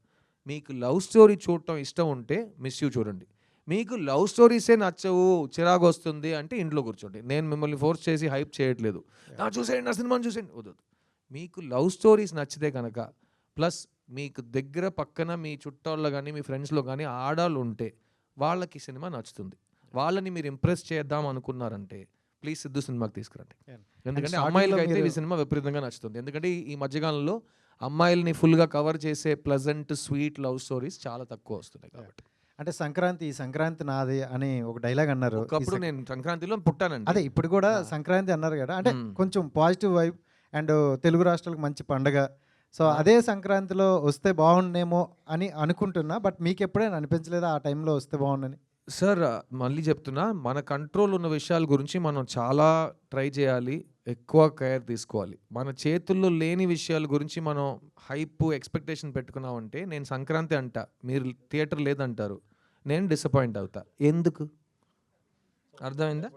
మీకు లవ్ స్టోరీ చూడటం ఇష్టం ఉంటే మిస్ యూ చూడండి. మీకు లవ్ స్టోరీసే నచ్చవు, చిరాకు వస్తుంది అంటే ఇంట్లో కూర్చోండి. నేను మిమ్మల్ని ఫోర్స్ చేసి హైప్ చేయట్లేదు. చూసేయండి, నా సినిమాని చూసేయండి, వద్దు. మీకు లవ్ స్టోరీస్ నచ్చితే కనుక, ప్లస్ మీకు దగ్గర పక్కన మీ చుట్టాల్లో కానీ మీ ఫ్రెండ్స్లో కానీ ఆడాలు ఉంటే వాళ్ళకి సినిమా నచ్చుతుంది. వాళ్ళని మీరు ఇంప్రెస్ చేద్దాం అనుకున్నారంటే ప్లీజ్ సిద్ధు సినిమాకి తీసుకురండి. ఎందుకంటే అమ్మాయిలకి అయితే ఈ సినిమా విపరీతంగా నచ్చుతుంది. ఎందుకంటే ఈ మధ్యకాలంలో అమ్మాయిల్ని ఫుల్గా కవర్ చేసే ప్లెజెంట్ స్వీట్ లవ్ స్టోరీస్ చాలా తక్కువ వస్తున్నాయి కాబట్టి. అంటే ఈ సంక్రాంతి నాది అని ఒక డైలాగ్ అన్నారు. ఒకప్పుడు నేను సంక్రాంతిలో పుట్టానండి. అదే ఇప్పుడు కూడా సంక్రాంతి అన్నారు కదా, అంటే కొంచెం పాజిటివ్ వైబ్ అండ్ తెలుగు రాష్ట్రాలకు మంచి పండుగ. సో అదే సంక్రాంతిలో వస్తే బాగుండేమో అని అనుకుంటున్నా. బట్ మీకు ఎప్పుడైనా అనిపించలేదా ఆ టైంలో వస్తే బాగుండని? సార్ మళ్ళీ చెప్తున్నా, మన కంట్రోల్ ఉన్న విషయాల గురించి మనం చాలా ట్రై చేయాలి, ఎక్కువ కేర్ తీసుకోవాలి. మన చేతుల్లో లేని విషయాల గురించి మనం హైప్ ఎక్స్పెక్టేషన్ పెట్టుకున్నామంటే, నేను సంక్రాంతి అంట, మీరు థియేటర్ లేదంటారు, నేను డిసప్పాయింట్ అవుతా. ఎందుకు? అర్థమైందా?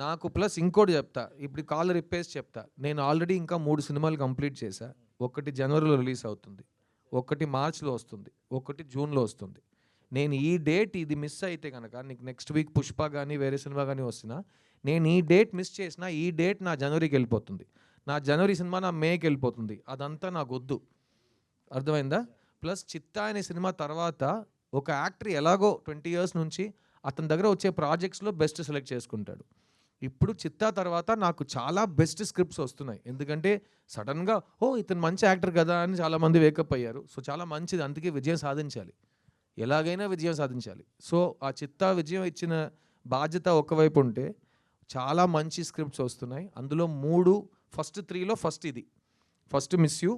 నాకు ప్లస్ ఇంకోటి చెప్తా, ఇప్పుడు కాలర్ ఇప్పేసి చెప్తా, నేను ఆల్రెడీ ఇంకా 3 సినిమాలు కంప్లీట్ చేశా. ఒకటి జనవరిలో రిలీజ్ అవుతుంది, ఒకటి మార్చ్లో వస్తుంది, ఒకటి జూన్లో వస్తుంది. నేను ఈ డేట్ ఇది మిస్ అయితే కనుక నీకు నెక్స్ట్ వీక్ పుష్ప కానీ వేరే సినిమా కానీ వస్తున్నా, నేను ఈ డేట్ మిస్ చేసినా ఈ డేట్ నా జనవరికి వెళ్ళిపోతుంది, నా జనవరి సినిమా నా మేకి వెళ్ళిపోతుంది. అదంతా నాకు వద్దు, అర్థమైందా? ప్లస్ చిత్తా అనే సినిమా తర్వాత ఒక యాక్టర్ ఎలాగో 20 years నుంచి అతని దగ్గర వచ్చే ప్రాజెక్ట్స్లో బెస్ట్ సెలెక్ట్ చేసుకుంటాడు. ఇప్పుడు చిత్తా తర్వాత నాకు చాలా బెస్ట్ స్క్రిప్ట్స్ వస్తున్నాయి, ఎందుకంటే సడన్గా ఇతను మంచి యాక్టర్ కదా అని చాలామంది వేకప్ అయ్యారు. సో చాలా మంచిది, అందుకే విజయం సాధించాలి, ఎలాగైనా విజయం సాధించాలి. సో ఆ చిత్తా విజయం ఇచ్చిన బాధ్యత ఒకవైపు ఉంటే చాలా మంచి స్క్రిప్ట్స్ వస్తున్నాయి. అందులో 3 ఫస్ట్ 3లో ఫస్ట్ ఇది, ఫస్ట్ మిస్ యూ,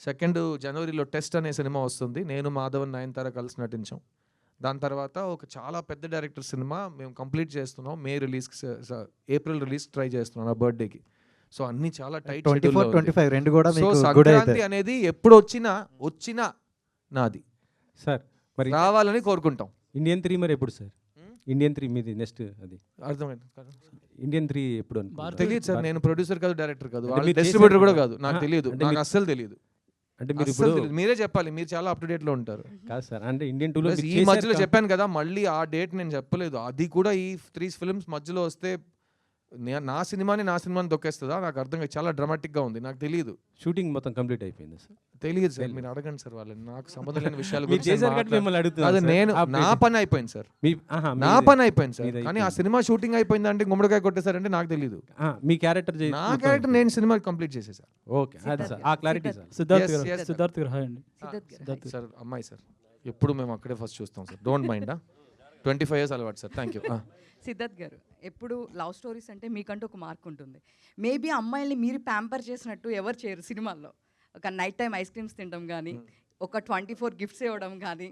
సెకండ్ జనవరిలో టెస్ట్ అనే సినిమా వస్తుంది, నేను మాధవన్ నయనతార కలిసి నటించాం. దాని తర్వాత ఒక చాలా పెద్ద డైరెక్టర్ సినిమా మేము కంప్లీట్ చేస్తున్నాం, ఏప్రిల్ రిలీజ్ ట్రై చేస్తున్నాం నా బర్త్డేకి. సో అన్ని చాలా టైట్ 24-25 రెండు కూడా సో మీకు good సంక్రాంతి అవుతాయి. అనేది ఎప్పుడు వచ్చినా నాది సార్ మరి రావాలని కోరుకుంటాం. ఇండియన్ 3 మరి ఎప్పుడు సార్? ఇండియన్ 3 మీది నెక్స్ట్ అది అర్థమైంది? ఇండియన్ 3 ఎప్పుడు అనుకుంటున్నారు? తెలియదు సార్, నేను ప్రొడ్యూసర్ కాదు, డైరెక్టర్ కాదు, అంటే మీరు డిస్ట్రిబ్యూటర్ చేశారు కూడా కదా? కాదు, నాకు తెలియదు, అంటే నాకు మీరు- అస్సలు తెలియదు, అంటే మీరు అస్సలు ఇప్పుడు తెలీదు. మీరే చెప్పాలి, మీరు చాలా అప్ టు డేట్ లో ఉంటారు. కాదు సార్, అంటే ఇండియన్ 2లో Plus ఈ మధ్యలో చెప్పాను కదా, మళ్ళీ ఆ డేట్ నేను చెప్పలేదు, అది కూడా ఈ 3 ఫిల్మ్స్ మధ్యలో వస్తే నా సినిమాని దొక్కేస్తుందా నాకు అర్థం కాదు, చాలా డ్రామాటిక్ గా ఉంది, నాకు తెలియదు. షూటింగ్ మొత్తం కంప్లీట్ అయిపోయింది సార్. తెలియదు సార్, మీరు అడగండి సార్ వాళ్ళని, నాకు సంబంధం లేని విషయాల మీరు గురించి చేశారు కాబట్టి మాట్లాడ- మిమ్మల్ని అడుగుతున్నాను అది సార్. నేను ఆ నా ప్లేస్- పని అయిపోయింది సార్, నా పని అయిపోయింది సార్, కానీ ఆ సినిమా షూటింగ్ అయిపోయింది అంటే గుమ్మడికాయ కొట్టేశారంటే నాకు తెలియదు. మీ క్యారెక్టర్ నా క్యారెక్టర్ నేను సినిమా కంప్లీట్ చేసేసా. ఓకే అది సార్, ఆ క్లారిటీ సార్. సిద్ధార్థ్ Yes, గారు, yes, sir. సిద్ధార్థ్ గారు హాయ్ అండి. సార్ అమ్మాయి సార్, ఎప్పుడు మేము అక్కడే ఫస్ట్ చూస్తాం సార్, డోంట్ మైండ్. 25 years అలవాటు సార్, థ్యాంక్ యూ. సిద్ధార్థ్ గారు, ఎప్పుడు లవ్ స్టోరీస్ అంటే మీకంటూ ఒక మార్క్ ఉంటుంది. మేబీ అమ్మాయిల్ని మీరు ప్యాంపర్ చేసినట్టు ఎవరు చేయరు సినిమాల్లో. ఒక నైట్ టైం ఐస్ క్రీమ్స్ తినడం కానీ, ఒక 24 గిఫ్ట్స్ ఇవ్వడం కానీ,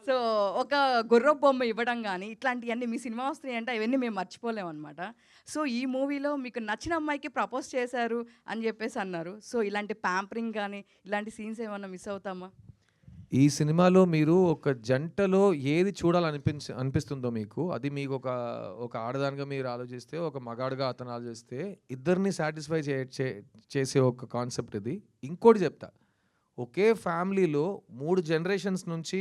సో ఒక గుర్రపు బొమ్మ ఇవ్వడం కానీ, ఇట్లాంటివన్నీ మీ సినిమా వస్తున్నాయి అంటే అవన్నీ మేము మర్చిపోలేము అనమాట. సో ఈ మూవీలో మీకు నచ్చిన అమ్మాయికి ప్రపోజ్ చేశారు అని చెప్పేసి అన్నారు. సో ఇలాంటి ప్యాంపరింగ్ కానీ ఇలాంటి సీన్స్ ఏమన్నా మిస్ అవుతామా? ఈ సినిమాలో మీరు ఒక జంటలో ఏది అనిపిస్తుందో మీకు, అది మీకు ఒక ఆడదానిగా మీరు ఆలోచిస్తే, ఒక మగాడుగా అతను ఆలోచిస్తే, ఇద్దరిని సాటిస్ఫై చేసే ఒక కాన్సెప్ట్ ఇది. ఇంకోటి చెప్తా, ఒకే ఫ్యామిలీలో 3 generations నుంచి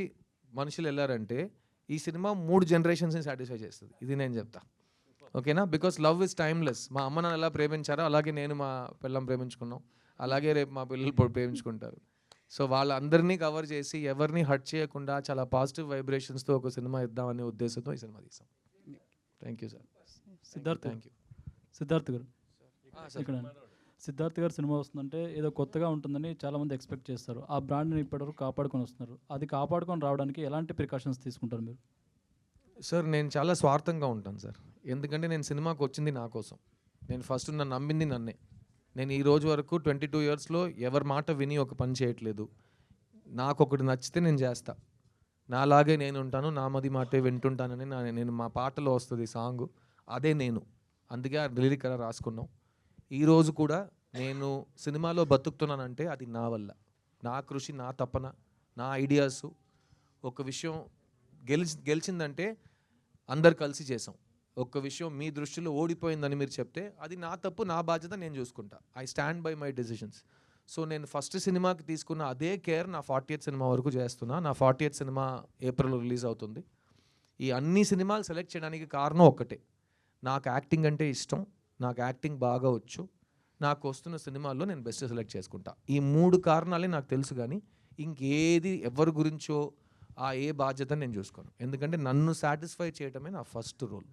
మనుషులు వెళ్ళారంటే ఈ సినిమా 3 generations సాటిస్ఫై చేస్తుంది, ఇది నేను చెప్తా, ఓకేనా? Because love is timeless. మా అమ్మ నాన్న ఎలా ప్రేమించారో అలాగే నేను మా పిల్లం ప్రేమించుకున్నాం, అలాగే రేపు మా పిల్లలు ప్రేమించుకుంటారు. సో వాళ్ళందరినీ కవర్ చేసి ఎవరిని హర్ట్ చేయకుండా చాలా పాజిటివ్ వైబ్రేషన్స్తో ఒక సినిమా ఇద్దామనే ఉద్దేశంతో ఈ సినిమా తీసాం. Thank you sir. Siddharth thank you. Siddharth గారు ఇక్కడ సిద్ధార్థ్ గారు సినిమా వస్తుందంటే ఏదో కొత్తగా ఉంటుందని చాలామంది ఎక్స్పెక్ట్ చేస్తారు. ఆ బ్రాండ్ని ఇప్పటివరకు కాపాడుకొని వస్తున్నారు. అది కాపాడుకొని రావడానికి ఎలాంటి ప్రికాషన్స్ తీసుకుంటారు మీరు? సార్ నేను చాలా స్వార్థంగా ఉంటాను సార్, ఎందుకంటే నేను సినిమాకి వచ్చింది నా కోసం, నేను ఫస్ట్ నన్ను నమ్మింది నన్నే. నేను ఈ రోజు వరకు 22 yearsలో ఎవరి మాట విని ఒక పని చేయట్లేదు. నాకు ఒకటి నచ్చితే నేను చేస్తా, నాలాగే నేను ఉంటాను, నా మది మాటే వింటుంటానని నేను మా పాటలో వస్తుంది సాంగ్, అదే నేను, అందుకే ఆ లిరిక్ అలా రాసుకున్నాం. ఈరోజు కూడా నేను సినిమాలో బతుకుతున్నానంటే అది నా వల్ల, నా కృషి, నా తపన, నా ఐడియాస్. ఒక విషయం గెలిచిందంటే అందరు కలిసి చేసాం. ఒక్క విషయం మీ దృష్టిలో ఓడిపోయిందని మీరు చెప్తే అది నా తప్పు, నా బాధ్యత, నేను చూసుకుంటా. I stand by my decisions. So నేను ఫస్ట్ సినిమాకి తీసుకున్న అదే కేర్ నా 40th సినిమా వరకు చేస్తున్నా. నా 40th సినిమా ఏప్రిల్లో రిలీజ్ అవుతుంది. ఈ అన్ని సినిమాలు సెలెక్ట్ చేయడానికి కారణం ఒక్కటే, నాకు యాక్టింగ్ అంటే ఇష్టం, నాకు యాక్టింగ్ బాగా వచ్చు, నాకు వస్తున్న సినిమాల్లో నేను బెస్ట్ సెలెక్ట్ చేసుకుంటా. ఈ 3 కారణాలే నాకు తెలుసు, కానీ ఇంకేది ఎవరి గురించో ఏ బాధ్యత నేను చూసుకోను, ఎందుకంటే నన్ను సాటిస్ఫై చేయడమే నా ఫస్ట్ రోల్.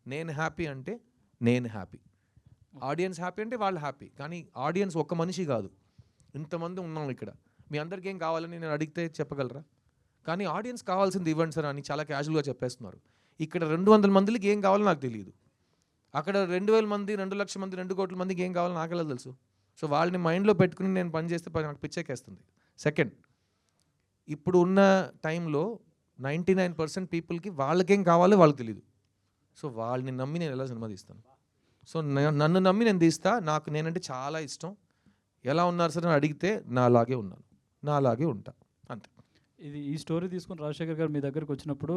నేను హ్యాపీ అంటే నేను హ్యాపీ, ఆడియన్స్ హ్యాపీ అంటే వాళ్ళు హ్యాపీ. కానీ ఆడియన్స్ ఒక్క మనిషి కాదు, ఇంతమంది ఉన్నాం ఇక్కడ, మీ అందరికీ ఏం కావాలని నేను అడిగితే చెప్పగలరా? కానీ ఆడియన్స్ కావాల్సింది ఇవ్వండి సార్ అని చాలా క్యాజువల్గా చెప్పేస్తున్నారు. ఇక్కడ 200 మందికి ఏం కావాలో నాకు తెలియదు, అక్కడ 2000 మంది, 2 లక్షల మంది, 2 కోట్ల మందికి ఏం కావాలో నాకెలా తెలుసు? సో వాళ్ళని మైండ్లో పెట్టుకుని నేను పని చేస్తే నాకు పిచ్చెక్కేస్తుంది. సెకండ్, ఇప్పుడు ఉన్న టైంలో 99% పీపుల్కి వాళ్ళకేం కావాలో వాళ్ళకి తెలియదు. సో వాళ్ళని నమ్మి నేను ఎలా సినిమా తీస్తాను? సో నన్ను నమ్మి నేను తీస్తా, నాకు నేనంటే చాలా ఇష్టం. ఎలా ఉన్నారు సార్ అని అడిగితే నా అలాగే ఉన్నాను, నా అలాగే ఉంటా, అంతే. ఈ స్టోరీ తీసుకుని రాజశేఖర్ గారు మీ దగ్గరికి వచ్చినప్పుడు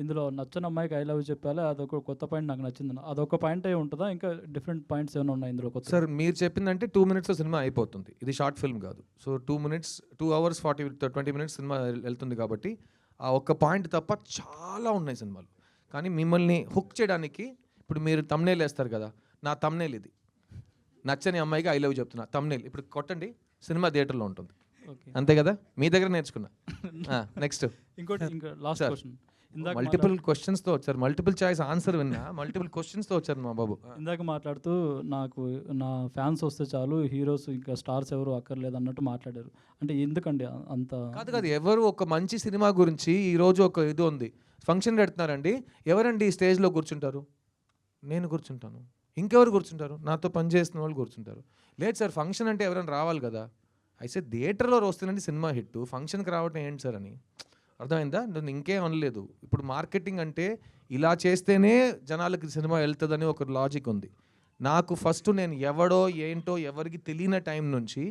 ఇందులో నచ్చని అమ్మాయికి ఐ లవ్ చెప్పాలి, అదొక కొత్త పాయింట్ నాకు నచ్చింది. అదొక పాయింట్ అయి ఉంటుందా, ఇంకా డిఫరెంట్ పాయింట్స్ ఏమైనా ఉన్నాయి ఇందులో కొత్త? సార్ మీరు చెప్పిందంటే 2 minutesలో సినిమా అయిపోతుంది. ఇది షార్ట్ ఫిల్మ్ కాదు. సో 2 hours 20 minutes సినిమా వెళ్తుంది కాబట్టి ఆ ఒక్క పాయింట్ తప్ప చాలా ఉన్నాయి సినిమాలు. కానీ మిమ్మల్ని హుక్ చేయడానికి ఇప్పుడు మీరు తమ్నేల్ వేస్తారు కదా, నా తమ్నేల్ ఇది. నచ్చని అమ్మాయికి ఐ లవ్ చెప్తున్నా తమ్నేల్ ఇప్పుడు కొట్టండి, సినిమా థియేటర్లో ఉంటుంది. ఓకే, అంతే కదా, మీ దగ్గర నేర్చుకున్నా. నెక్స్ట్ ఇంకోటి ఇంకా లాస్ట్ సార్. క్వశ్చన్. ఇందాక మల్టిపుల్ క్వశ్చన్స్తో వచ్చారు, మల్టిపుల్ చాయిస్ ఆన్సర్ విన్నా, మల్టిపుల్ క్వశ్చన్స్తో వచ్చారు మా బాబు. ఇందాక మాట్లాడుతూ నాకు నా ఫ్యాన్స్ వస్తే చాలు, హీరోస్ ఇంకా స్టార్స్ ఎవరు అక్కర్లేదు అన్నట్టు మాట్లాడారు. అంటే ఎందుకండి అంత? కాదు ఎవరు ఒక మంచి సినిమా గురించి ఈరోజు ఒక ఇది ఉంది, ఫంక్షన్ పెడుతున్నారండి, ఎవరండి ఈ స్టేజ్లో కూర్చుంటారు? నేను కూర్చుంటాను. ఇంకెవరు కూర్చుంటారు? నాతో పనిచేస్తున్న వాళ్ళు కూర్చుంటారు. లేదు సార్, ఫంక్షన్ అంటే ఎవరైనా రావాలి కదా. అయితే థియేటర్లో వస్తుందండి సినిమా హిట్, ఫంక్షన్కి రావటం ఏంటి సార్ అని. అర్థమైందా? నేను ఇంకేం అనలేదు. ఇప్పుడు మార్కెటింగ్ అంటే ఇలా చేస్తేనే జనాలకి సినిమా వెళ్తుందని ఒక లాజిక్ ఉంది. నాకు ఫస్ట్ నేను ఎవడో ఏంటో ఎవరికి తెలియని టైం నుంచి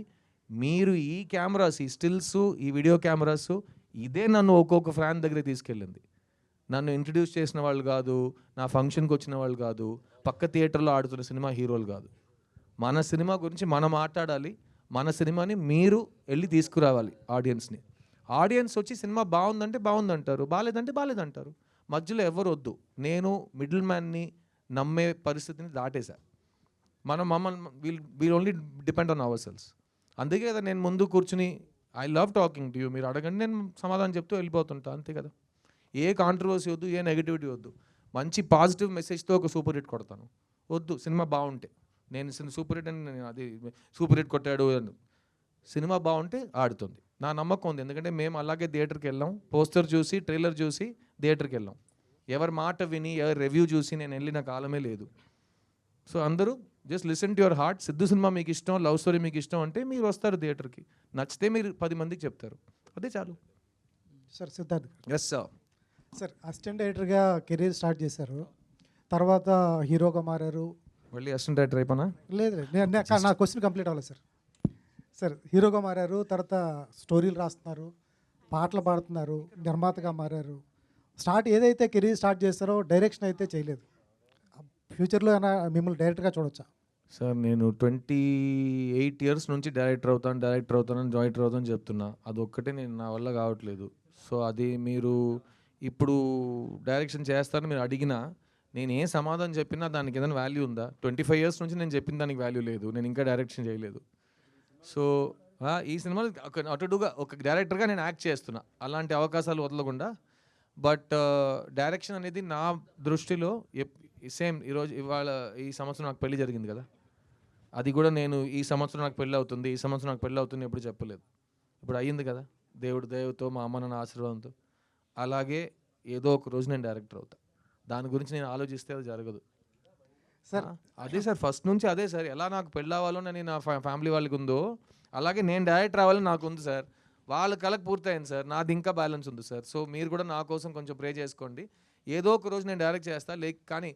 మీరు ఈ కెమెరాస్, ఈ స్టిల్స్, ఈ వీడియో కెమెరాస్, ఇదే నన్ను ఒక్కొక్క ఫ్యాన్ దగ్గర తీసుకెళ్ళింది. నన్ను ఇంట్రడ్యూస్ చేసిన వాళ్ళు కాదు, నా ఫంక్షన్కి వచ్చిన వాళ్ళు కాదు, పక్క థియేటర్లో ఆడుతున్న సినిమా హీరోలు కాదు. మన సినిమా గురించి మనం మాట్లాడాలి, మన సినిమాని మీరు వెళ్ళి తీసుకురావాలి ఆడియన్స్ని. ఆడియన్స్ వచ్చి సినిమా బాగుందంటే బాగుందంటారు, బాగాలేదంటే బాగాలేదంటారు. మధ్యలో ఎవరు వద్దు. నేను మిడిల్ మ్యాన్ని నమ్మే పరిస్థితిని దాటేశా. మమ్మల్ని wheel only depend on hour cells. అందుకే కదా నేను ముందు కూర్చుని I love talking to you, మీరు అడగండి నేను సమాధానం చెప్తూ వెళ్ళిపోతుంటా, అంతే కదా. ఏ కాంట్రవర్సీ వద్దు, ఏ నెగిటివిటీ వద్దు. మంచి పాజిటివ్ మెసేజ్తో ఒక సూపర్ హిట్ కొడతాను. వద్దు, సినిమా బాగుంటే. నేను సూపర్ హిట్ అని అది సూపర్ హిట్ కొట్టాడు అని, సినిమా బాగుంటే ఆడుతుంది. నా నమ్మకం ఉంది, ఎందుకంటే మేము అలాగే థియేటర్కి వెళ్ళాం. పోస్టర్ చూసి, ట్రైలర్ చూసి థియేటర్కి వెళ్ళాం. ఎవరి మాట విని, ఎవరి రివ్యూ చూసి నేను వెళ్ళిన కాలమే లేదు. సో అందరూ just listen to your heart. Siddhu cinema మీకు ఇష్టం, లవ్ స్టోరీ మీకు ఇష్టం అంటే మీరు వస్తారు థియేటర్కి. నచ్చితే మీరు 10 మందికి చెప్తారు, అదే చాలు. Sir Siddharth yes sir. Sir assistant డైరెక్టర్గా కెరీర్ స్టార్ట్ చేశారు, తర్వాత హీరోగా మారారు. మళ్ళీ అసిస్టెంట్ డైరెక్టర్ అయిపోనా? లేదు నా క్వశ్చన్ కంప్లీట్ అవ్వలేదు సార్. సార్ హీరోగా మారారు, తర్వాత స్టోరీలు రాస్తున్నారు, పాటలు పాడుతున్నారు, నిర్మాతగా మారారు. ఏదైతే కెరీర్ స్టార్ట్ చేస్తారో డైరెక్షన్ అయితే చేయలేదు. ఫ్యూచర్లో అయినా మిమ్మల్ని డైరెక్టర్గా చూడొచ్చా? సార్ నేను 28 years నుంచి డైరెక్టర్ అవుతానని చెప్తున్నా. అదొక్కటే నేను నా వల్ల కావట్లేదు. సో అది మీరు ఇప్పుడు డైరెక్షన్ చేస్తారని మీరు అడిగినా నేను ఏ సమాధానం చెప్పినా దానికి ఏదైనా వాల్యూ ఉందా? 25 years నుంచి నేను చెప్పిన దానికి వాల్యూ లేదు, నేను ఇంకా డైరెక్షన్ చేయలేదు. సో ఈ సినిమాలో అటుగా ఒక డైరెక్టర్గా నేను యాక్ట్ చేస్తున్నా, అలాంటి అవకాశాలు వదలకుండా. బట్ డైరెక్షన్ అనేది నా దృష్టిలో సేమ్ ఇవాళ ఈ సంవత్సరం నాకు పెళ్లి జరిగింది కదా, అది కూడా నేను ఈ సంవత్సరం నాకు పెళ్ళి అవుతుంది ఎప్పుడు చెప్పలేదు. ఇప్పుడు అయ్యింది కదా, దేవుడితో మా అమ్మ నాన్న ఆశీర్వాదంతో. అలాగే ఏదో ఒక రోజు నేను డైరెక్టర్ అవుతా. దాని గురించి నేను ఆలోచిస్తే అది జరగదు సార్. అదే సార్, ఫస్ట్ నుంచి అదే సార్. ఎలా నాకు పెళ్ళి అవ్వాలని నా ఫ్యామిలీ వాళ్ళకి ఉందో, అలాగే నేను డైరెక్టర్ అవ్వాలని నాకు ఉంది సార్. వాళ్ళ కళకు పూర్తయింది సార్, నాది ఇంకా బ్యాలెన్స్ ఉంది సార్. సో మీరు కూడా నా కోసం కొంచెం ప్రే చేసుకోండి. ఏదో ఒక రోజు నేను డైరెక్ట్ చేస్తా. కానీ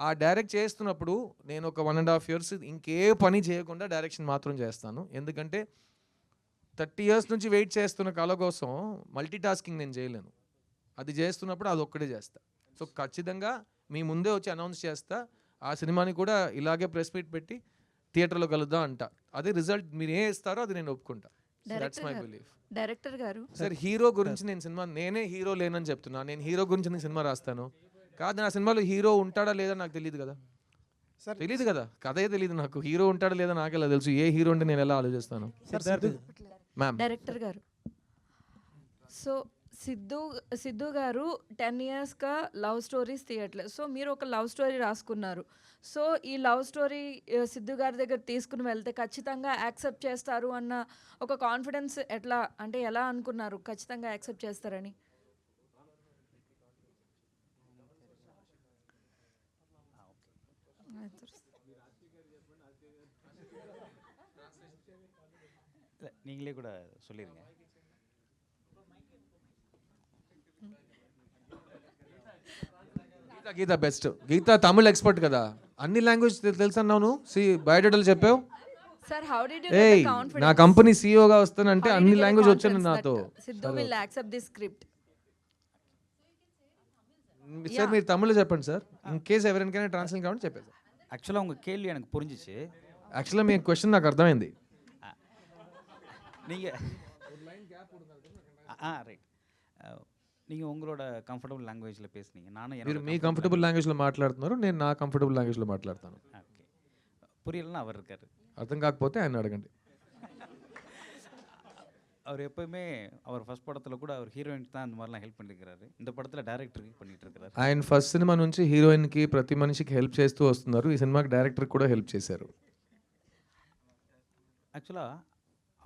ఆ డైరెక్ట్ చేస్తున్నప్పుడు నేను ఒక 1.5 years ఇంకే పని చేయకుండా డైరెక్షన్ మాత్రం చేస్తాను. ఎందుకంటే 30 years నుంచి వెయిట్ చేస్తున్న కళ కోసం మల్టీ టాస్కింగ్ నేను చేయలేను. అది చేస్తున్నప్పుడు అది ఒక్కడే చేస్తా. సో ఖచ్చితంగా మీ ముందే వచ్చి అనౌన్స్ చేస్తా. ఆ సినిమాని కూడా ఇలాగే ప్రెస్ మీట్ పెట్టి థియేటర్లో కలుద్దాం అంట. అదే రిజల్ట్ మీరు ఏ ఇస్తారో అది నేను ఒప్పుకుంటా. That's my belief. డైరెక్టర్ గారు సార్ హీరో గురించి నేనే హీరో లేనని చెప్తున్నా. నేను హీరో గురించి నేను సినిమా రాస్తాను కాదు, నా సినిమాలో హీరో ఉంటాడా లేదా నాకు తెలియదు కదా. సార్ తెలియదు కదా, కథే తెలియదు నాకు. హీరో ఉంటాడా లేదా నాకెలా తెలుసు? ఏ హీరో అంటే నేను ఎలా ఆలోచిస్తాను? మ్యామ్ డైరెక్టర్ గారు, సో సిద్ధు గారు 10 yearsగా లవ్ స్టోరీస్ తీయట్లేదు. సో మీరు ఒక లవ్ స్టోరీ రాసుకున్నారు. సో ఈ లవ్ స్టోరీ సిద్ధు గారి దగ్గర తీసుకుని వెళ్తే ఖచ్చితంగా యాక్సెప్ట్ చేస్తారు అన్న ఒక కాన్ఫిడెన్స్ ఎలా అనుకున్నారు ఖచ్చితంగా యాక్సెప్ట్ చేస్తారని? நீங்களே கூட சொல்லிடுங்க. గీత బెస్ట్. గీత తమిళ్ ఎక్స్పర్ట్ కదా, అన్ని లాంగ్వేజ్ తెలుసు అన్నావు. బయోడేటాలు చెప్పావు. Sir, how did you ఏయ్ get the confidence? నా కంపెనీ సీఈఓగా వస్తానంటే How did అన్ని you get the లాంగ్వేజ్ వచ్చాను confidence నాతో. that Sidhu will accept this script? Sir మీరు తమిళ్లో చెప్పండి సార్, ఇన్ కేస్ ఎవరికైనా ట్రాన్స్లేట్ కావాలని చెప్పేది. ஆக்சுவலாக உங்கள் கேள்வி எனக்கு புரிஞ்சிச்சு. యాక్చువల్గా మీ క్వశ్చన్ నాకు అర్థమైంది. நீங்கள் ரைட். நீங்கள் உங்களோட கம்ஃபர்டபுள் லாங்குவேஜில் பேசுனீங்க, நானும் మీరు మీ కంఫర్టబుల్ లాంగ్వేజ్లో మాట్లాడుతున్నారు, నేను నా కంఫర్టబుల్ లాంగ్వేజ్లో మాట్లాడతాను. ஓகே, புரியலன்னா அவர் இருக்கார். అర్థం కాకపోతే ఆయన అడగండి. அவர் எப்போயுமே அவர் ஃபர்ஸ்ட் படத்தில் கூட அவர் ஹீரோயினுக்கு தான் அந்த மாதிரிலாம் ஹெல்ப் பண்ணியிருக்கிறாரு. இந்த படத்தில் டேரக்டருக்கு பண்ணிட்டு இருக்கிறாரு. ఆయన ఫస్ట్ సినిమా నుంచి హీరోయిన్కి ప్రతి మనిషికి హెల్ప్ చేస్తూ వస్తున్నారు. ఈ సినిమాకి డైరెక్టర్కి కూడా హెల్ప్ చేశారు. ஆக்சுவலாக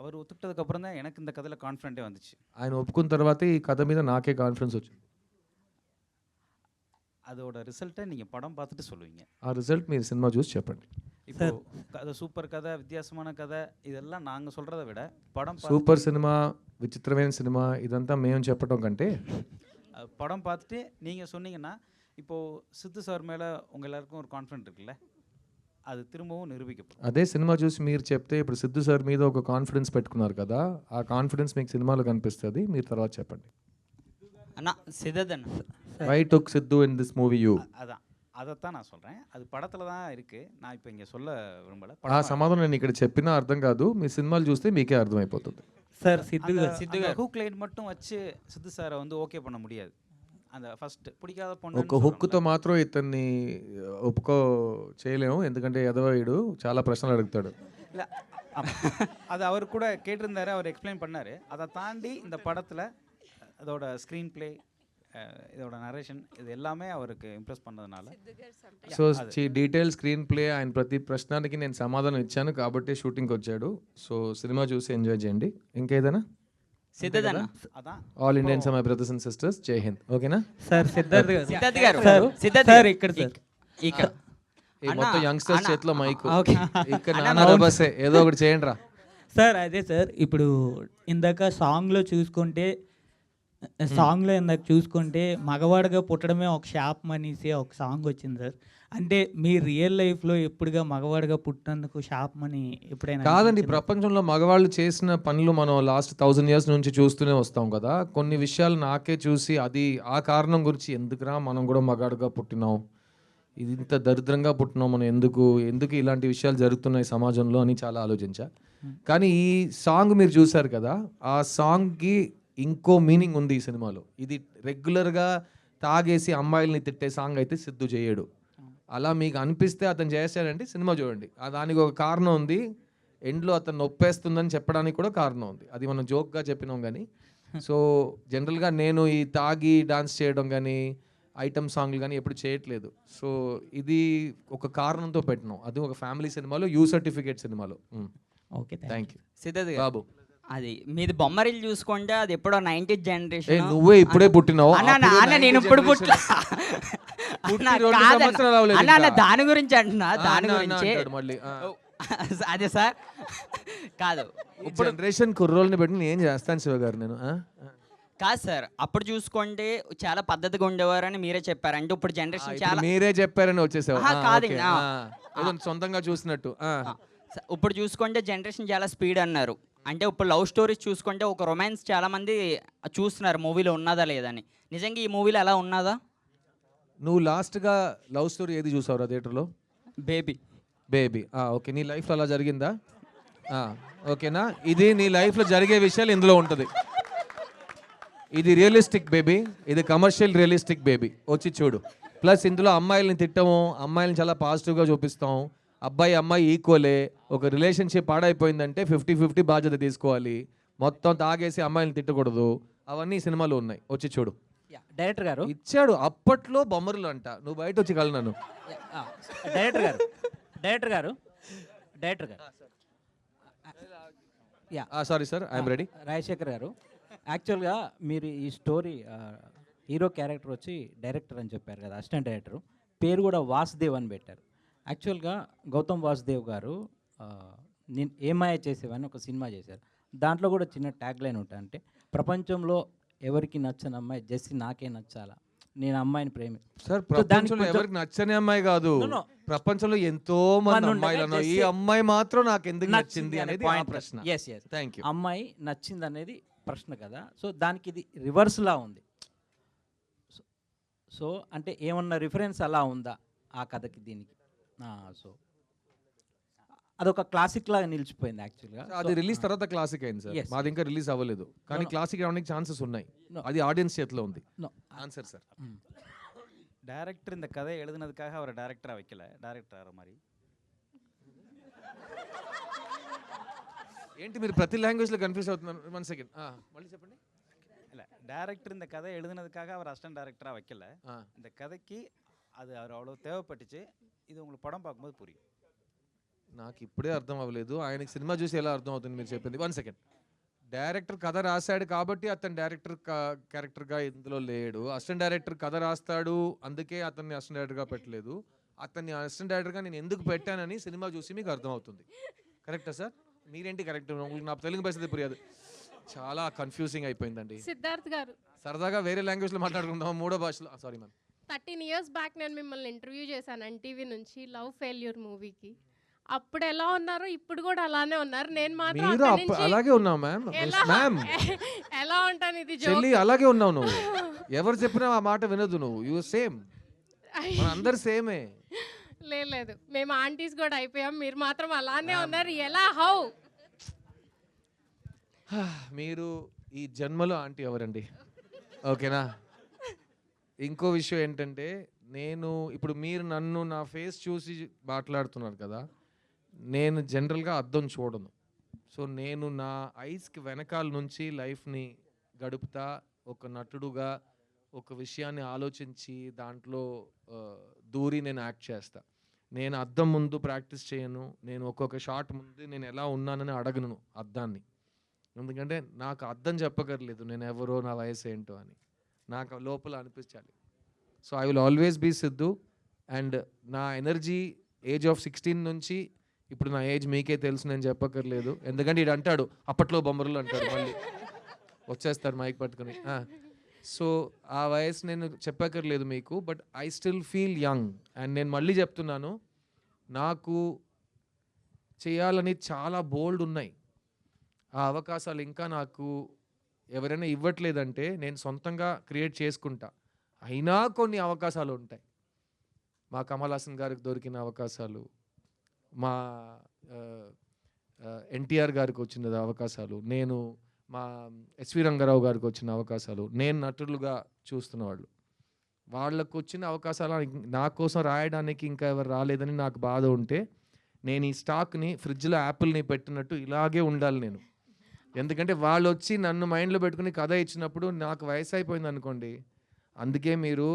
அவர் ஒத்துக்கிட்டதுக்கப்புறம் தான் எனக்கு இந்த கதையில் கான்ஃபிடென்ட்டே வந்துச்சு. ఆయన ఒప్పుకున్న తర్వాతే ఈ కథ మీద నాకే కాన్ఫిడెన్స్ వచ్చింది. அதோட ரிசல்ட்டை நீங்கள் படம் பார்த்துட்டு சொல்லுவீங்க. ఆ రిజల్ట్ మీరు సినిమా చూసి చెప్పండి. இப்போ கதை சூப்பர் கதை, வித்தியாசமான கதை, இதெல்லாம் நாங்கள் சொல்கிறத விட படம் సూపర్ సినిమా, విచిత్రమైన సినిమా ఇదంతా మేము చెప్పడం కంటే படம் பார்த்துட்டு நீங்கள் சொன்னீங்கன்னா, இப்போது சித்து சார் மேலே உங்கள் எல்லாருக்கும் ஒரு கான்ஃபிடென்ட் இருக்குல்ல, అది తిరుమவும் నిరూపించబడుతుంది. అదే సినిమా చూసి మీరు చెప్తే ఇప్పుడు సిద్ధు సార్ మీద ఒక కాన్ఫిడెన్స్ పెట్టుకున్నారు కదా, ఆ కాన్ఫిడెన్స్ మీకు సినిమాలో కనిపిస్తుంది. మీరు తర్వాత చెప్పండి. అన్న సిద్ధదన్న why took Siddhu in this movie you? அதான் அதைத்தான் நான் சொல்கிறேன். அது படத்தில் தான் இருக்குது, நான் இப்போ இங்கே சொல்ல விரும்பலை. ఆ సమాధానం నేను ఇక్కడ చెప్పినా అర్థం కాదు, మీ సినిమాలు చూస్తే మీకే అర్థమైపోతుంది. సార్ సిద్ధు హుక్ లైన్ மட்டும் வச்சு సిద్ధు సార్ வந்து ఓకే பண்ண முடியாது. அந்த ఫస్ట్ பிடிக்காத ఒక பொண்ணு హుక్తో మాత్రం ఇతన్ని ఒప్పుకో చేయలేము, ఎందుకంటే ఎదవాయుడు చాలా ప్రశ్నలు అడుగుతాడు. இல்லை, அது அவர் கூட கேட்டிருந்தாரு, அவர் எக்ஸ்பிளைன் பண்ணார். அதை தாண்டி இந்த படத்தில் அதோட ஸ்க்ரீன் பிளே, இதோட நரேஷன், இது எல்லாமே அவருக்கு ఇంప్రెస్ பண்ணதுனால సో డీటెయిల్ స్క్రీన్ ప్లే, ఆయన ప్రతి ప్రశ్నకి నేను సమాధానం ఇచ్చాను కాబట్టి షూటింగ్కి వచ్చాడు. సో సినిమా చూసి ఎంజాయ్ చేయండి. ఇంకేదైనా? సిద్ధదన్న அதான் all Indians my brothers and sisters, జై హింద్. ఓకేనా? సార్ సిద్ధార్థ్ గారు ఇక్కడ సార్ ఇక్కడ ఈ మొత్తం యంగ్స్టర్స్ చేతిలో మైక్, ఓకే. ఇక్కడ నాన్న బస్సే ఏదో ఒకటి చేయండి రా. సార్ అదే సార్, ఇప్పుడు ఇందాక సాంగ్లో చూసుకుంటే మగవాడిగా పుట్టడమే ఒక శాపం అనేసి ఒక సాంగ్ వచ్చింది సార్. అంటే మీ రియల్ లైఫ్లో ఎప్పుడుగా మగవాడిగా పుట్టినందుకు శాపం అని ఎప్పుడైనా? కాదండి, ప్రపంచంలో మగవాళ్ళు చేసిన పనులు మనం లాస్ట్ 1000 years నుంచి చూస్తూనే వస్తాం కదా. కొన్ని విషయాలు నాకే చూసి అది ఆ కారణం గురించి ఎందుకురా మనం కూడా మగాడుగా పుట్టినాం, ఇది ఇంత దరిద్రంగా పుట్టినాం మనం, ఎందుకు ఇలాంటి విషయాలు జరుగుతున్నాయి సమాజంలో అని చాలా ఆలోచించా. కానీ ఈ సాంగ్ మీరు చూశారు కదా, ఆ సాంగ్కి ఇంకో మీనింగ్ ఉంది ఈ సినిమాలో. ఇది రెగ్యులర్గా తాగేసి అమ్మాయిల్ని తిట్టే సాంగ్ అయితే సిద్ధు చేయడు. అలా మీకు అనిపిస్తే అతను చేస్తాడంటే సినిమా చూడండి, దానికి ఒక కారణం ఉంది. ఎండ్లో అతను నొప్పేస్తుందని చెప్పడానికి కూడా కారణం ఉంది. అది మనం జోక్గా చెప్పినాం కానీ. సో జనరల్గా నేను ఈ తాగి డాన్స్ చేయడం కానీ ఐటమ్ సాంగ్లు కానీ ఎప్పుడు చేయట్లేదు. సో ఇది ఒక కారణంతో పెట్టినాం. అది ఒక ఫ్యామిలీ సినిమాలో, యూ సర్టిఫికేట్ సినిమాలో. Okay, thank you. సిద్ధద్ బాబు, అది మీది బొమ్మరిల్లు చూసుకుంటే అది ఎప్పుడో 90th జనరేషన్. నువ్వే ఇప్పుడే పుట్టినావు. నేను ఇప్పుడు పుట్టిన దాని గురించి అంటున్నా, దాని గురించి మళ్ళీ అదే సార్ కాదు. ఇప్పుడు జనరేషన్ కుర్రోల్ని పెట్టి నేను ఏం చేస్తాను శివ గారు, నేను కాదు సార్, అప్పుడు చూసుకుంటే చాలా పద్ధతిగా ఉండేవారని మీరే చెప్పారు. అంటే ఇప్పుడు జనరేషన్ చాలా మీరే చెప్పారని వచ్చేసావు. కాదు ఏదో సొంతంగా చూసినట్టు. ఇప్పుడు చూసుకుంటే జనరేషన్ చాలా స్పీడ్ అన్నారు. అంటే ఇప్పుడు లవ్ స్టోరీస్ చూసుకుంటే ఒక రొమాన్స్ చాలా మంది చూస్తున్నారు మూవీలో ఉన్నదా లేదని. నిజంగా ఈ మూవీలో అలా ఉన్నదా? నువ్వు లాస్ట్గా లవ్ స్టోరీ ఏది చూసావురా థియేటర్లో? బేబీ. ఓకే, నీ లైఫ్లో అలా జరిగిందా? ఓకేనా? ఇది నీ లైఫ్లో జరిగే విషయాలు ఇందులో ఉంటుంది. ఇది రియలిస్టిక్ బేబీ, ఇది కమర్షియల్ రియలిస్టిక్ బేబీ. వచ్చి చూడు. ప్లస్ ఇందులో అమ్మాయిల్ని తిట్టము, అమ్మాయిల్ని చాలా పాజిటివ్గా చూపిస్తాం. అబ్బాయి అమ్మాయి ఈక్వలే. ఒక రిలేషన్షిప్ పాడైపోయిందంటే 50-50 బాధ్యత తీసుకోవాలి. మొత్తం తాగేసి అమ్మాయిని తిట్టకూడదు. అవన్నీ సినిమాలో ఉన్నాయి, వచ్చి చూడు. డైరెక్టర్ గారు ఇచ్చాడు అప్పట్లో బొమ్మరులు అంట, నువ్వు బయట వచ్చి కలనను. డైరెక్టర్ గారు sorry sir, I'm ready. Rajasekhar గారు, యాక్చువల్గా మీరు ఈ స్టోరీ హీరో క్యారెక్టర్ వచ్చి డైరెక్టర్ అని చెప్పారు కదా, అసిస్టెంట్ డైరెక్టర్ పేరు కూడా వాసుదేవ్ అని పెట్టారు. యాక్చువల్గా గౌతమ్ వాసుదేవ్ గారు నేను ఏమాయ చేసేవని ఒక సినిమా చేశారు. దాంట్లో కూడా చిన్న ట్యాగ్ లైన్ ఉంటుంది, అంటే ప్రపంచంలో ఎవరికి నచ్చని అమ్మాయి జెస్సీ నాకే నచ్చాలా, నేను అమ్మాయిని సార్ ప్రపంచంలో ఎవరికి నచ్చని అమ్మాయి కాదు, ప్రపంచంలో ఎంతో మంది అమ్మాయిలు ఉన్నారు, ఈ అమ్మాయి మాత్రం నాకు ఎందుకు నచ్చింది అనేది ప్రశ్న. Thank you. అమ్మాయి నచ్చింది అనేది ప్రశ్న కదా. సో దానికి ఇది రివర్స్లా ఉంది. సో అంటే ఏమన్నా రిఫరెన్స్ అలా ఉందా ఆ కథకి దీనికి? సో అదొక క్లాసిక్ లాగా నిలిచిపోయింది యాక్చువల్గా. అది రిలీజ్ తర్వాత క్లాసిక్ అయింది సార్. Yes, మాది ఇంకా రిలీజ్ అవ్వలేదు, కానీ no. క్లాసిక్ రావడానికి ఛాన్సెస్ ఉన్నాయి. No. అది ఆడియన్స్ చేతిలో ఉంది. No. Answer sir. டேரக்டர் இந்த கதை எழுதுனதுக்காக அவரை டேரக்டராக வைக்கல, டேரக்டர் மாதிரி. ఏంటి మీరు ప్రతి లాంగ్వేజ్లో కన్ఫ్యూజ్ అవుతున్నారు? 1 సెకండ్ మళ్ళీ చెప్పండి. இல்லை, டேரக்டர் இந்த கதை எழுதுனதுக்காக அவர் அசிஸ்டன்ட் டேரக்டராக வைக்கல. இந்த கதைக்கு அது அவர் அவ்வளோ தேவைப்பட்டுச்சு. இது உங்களுக்கு படம் பார்க்கும்போது புரியும். నాకు ఇప్పుడే అర్థం అవ్వలేదు, ఆయనకి సినిమా చూసి ఎలా అర్థం అవుతుంది మీరు చెప్పింది. 1 సెకండ్. డైరెక్టర్ కథ రాశాడు కాబట్టి అతను డైరెక్టర్ క్యారెక్టర్గా ఇందులో లేడు. అసిస్టెంట్ డైరెక్టర్ కథ రాస్తాడు, అందుకే అతన్ని అసిస్టెంట్ డైరెక్టర్గా పెట్టలేదు. అతన్ని అసిస్టెంట్ డైరెక్టర్గా నేను ఎందుకు పెట్టానని సినిమా చూసి మీకు అర్థం అవుతుంది. కరెక్టా సార్? మీరేంటి కరెక్ట్? నా తెలుగు పరిస్థితి పురియదు, చాలా కన్ఫ్యూజింగ్ అయిపోయిందండి. సిద్ధార్థ్ గారు, సరదాగా వేరే లాంగ్వేజ్లో మాట్లాడుకుందాం, 3వ భాషలో. Sorry ma'am. 13 years బ్యాక్ నేను మిమ్మల్ని ఇంటర్వ్యూ చేశాను ఎన్టీవీ నుంచి లవ్ ఫెయిల్యూర్ మూవీకి. అప్పుడు ఎలా ఉన్నారో ఇప్పుడు కూడా అలానే ఉన్నారు. నేను మాత్రం మీరు అక్కడి నుంచి అలాగే ఉన్నావు మ్యామ్. ఎలా మ్యామ్ ఎలా ఉంటాను, ఇది చెల్లి జోక్. అలాగే ఉన్నావు నువ్వు. ఎవరు చెప్పినా ఆ మాట వినదు నువ్వు. యు సేమ్, మన అందరు సేమే. లేదు, మేము ఆంటీస్ కూడా అయిపోయాం, మీరు మాత్రం అలానే ఉన్నారు. ఎలా? హౌ? మీరు ఈ జన్మలో ఆంటీ ఎవరండి? ఓకేనా? ఇంకో విషయం ఏంటంటే, నేను ఇప్పుడు మీరు నన్ను నా ఫేస్ చూసి మాట్లాడుతున్నారు కదా, నేను జనరల్గా అద్దం చూడను. సో నేను నా ఐస్కి వెనకాల నుంచి లైఫ్ని గడుపుతా, ఒక నటుడుగా ఒక విషయాన్ని ఆలోచించి దాంట్లో దూరి నేను యాక్ట్ చేస్తా. నేను అద్దం ముందు ప్రాక్టీస్ చేయను, నేను ఒక్కొక్క షాట్ ముందు నేను ఎలా ఉన్నానని అడగను అద్దాన్ని. ఎందుకంటే నాకు అర్థం చెప్పగలేదు నేను ఎవరో, నా వయసు ఏంటో అని నాకు లోపల అనిపించాలి. So I will always be Siddhu. And నా ఎనర్జీ ఏజ్ ఆఫ్ 16 నుంచి ఇప్పుడు నా ఏజ్ మీకే తెలుసు, నేను చెప్పక్కర్లేదు. ఎందుకంటే ఇది అంటాడు అప్పట్లో బొమ్మరులు అంటాడు, మళ్ళీ వచ్చేస్తారు మైక్ పట్టుకుని. సో ఆ వయసు నేను చెప్పక్కర్లేదు మీకు, but I still feel young. And నేను మళ్ళీ చెప్తున్నాను, నాకు చేయాలని చాలా బోల్డ్ ఉన్నాయి. ఆ అవకాశాలు ఇంకా నాకు ఎవరైనా ఇవ్వట్లేదంటే నేను సొంతంగా క్రియేట్ చేసుకుంటా. అయినా కొన్ని అవకాశాలు ఉంటాయి. మా కమల్ హాసన్ గారికి దొరికిన అవకాశాలు, మా ఎన్టీఆర్ గారికి వచ్చిన అవకాశాలు, నేను మా ఎస్వి రంగారావు గారికి వచ్చిన అవకాశాలు, నేను నటులుగా చూస్తున్న వాళ్ళకు వచ్చిన అవకాశాలు నా కోసం రాయడానికి ఇంకా ఎవరు రాలేదని నాకు బాధ ఉంటే, నేను ఈ స్టాక్ని ఫ్రిడ్జ్లో యాపిల్ని పెట్టినట్టు ఇలాగే ఉండాలి నేను. ఎందుకంటే వాళ్ళు వచ్చి నన్ను మైండ్లో పెట్టుకుని కథ ఇచ్చినప్పుడు నాకు వయసు అయిపోయింది అనుకోండి, అందుకే మీరు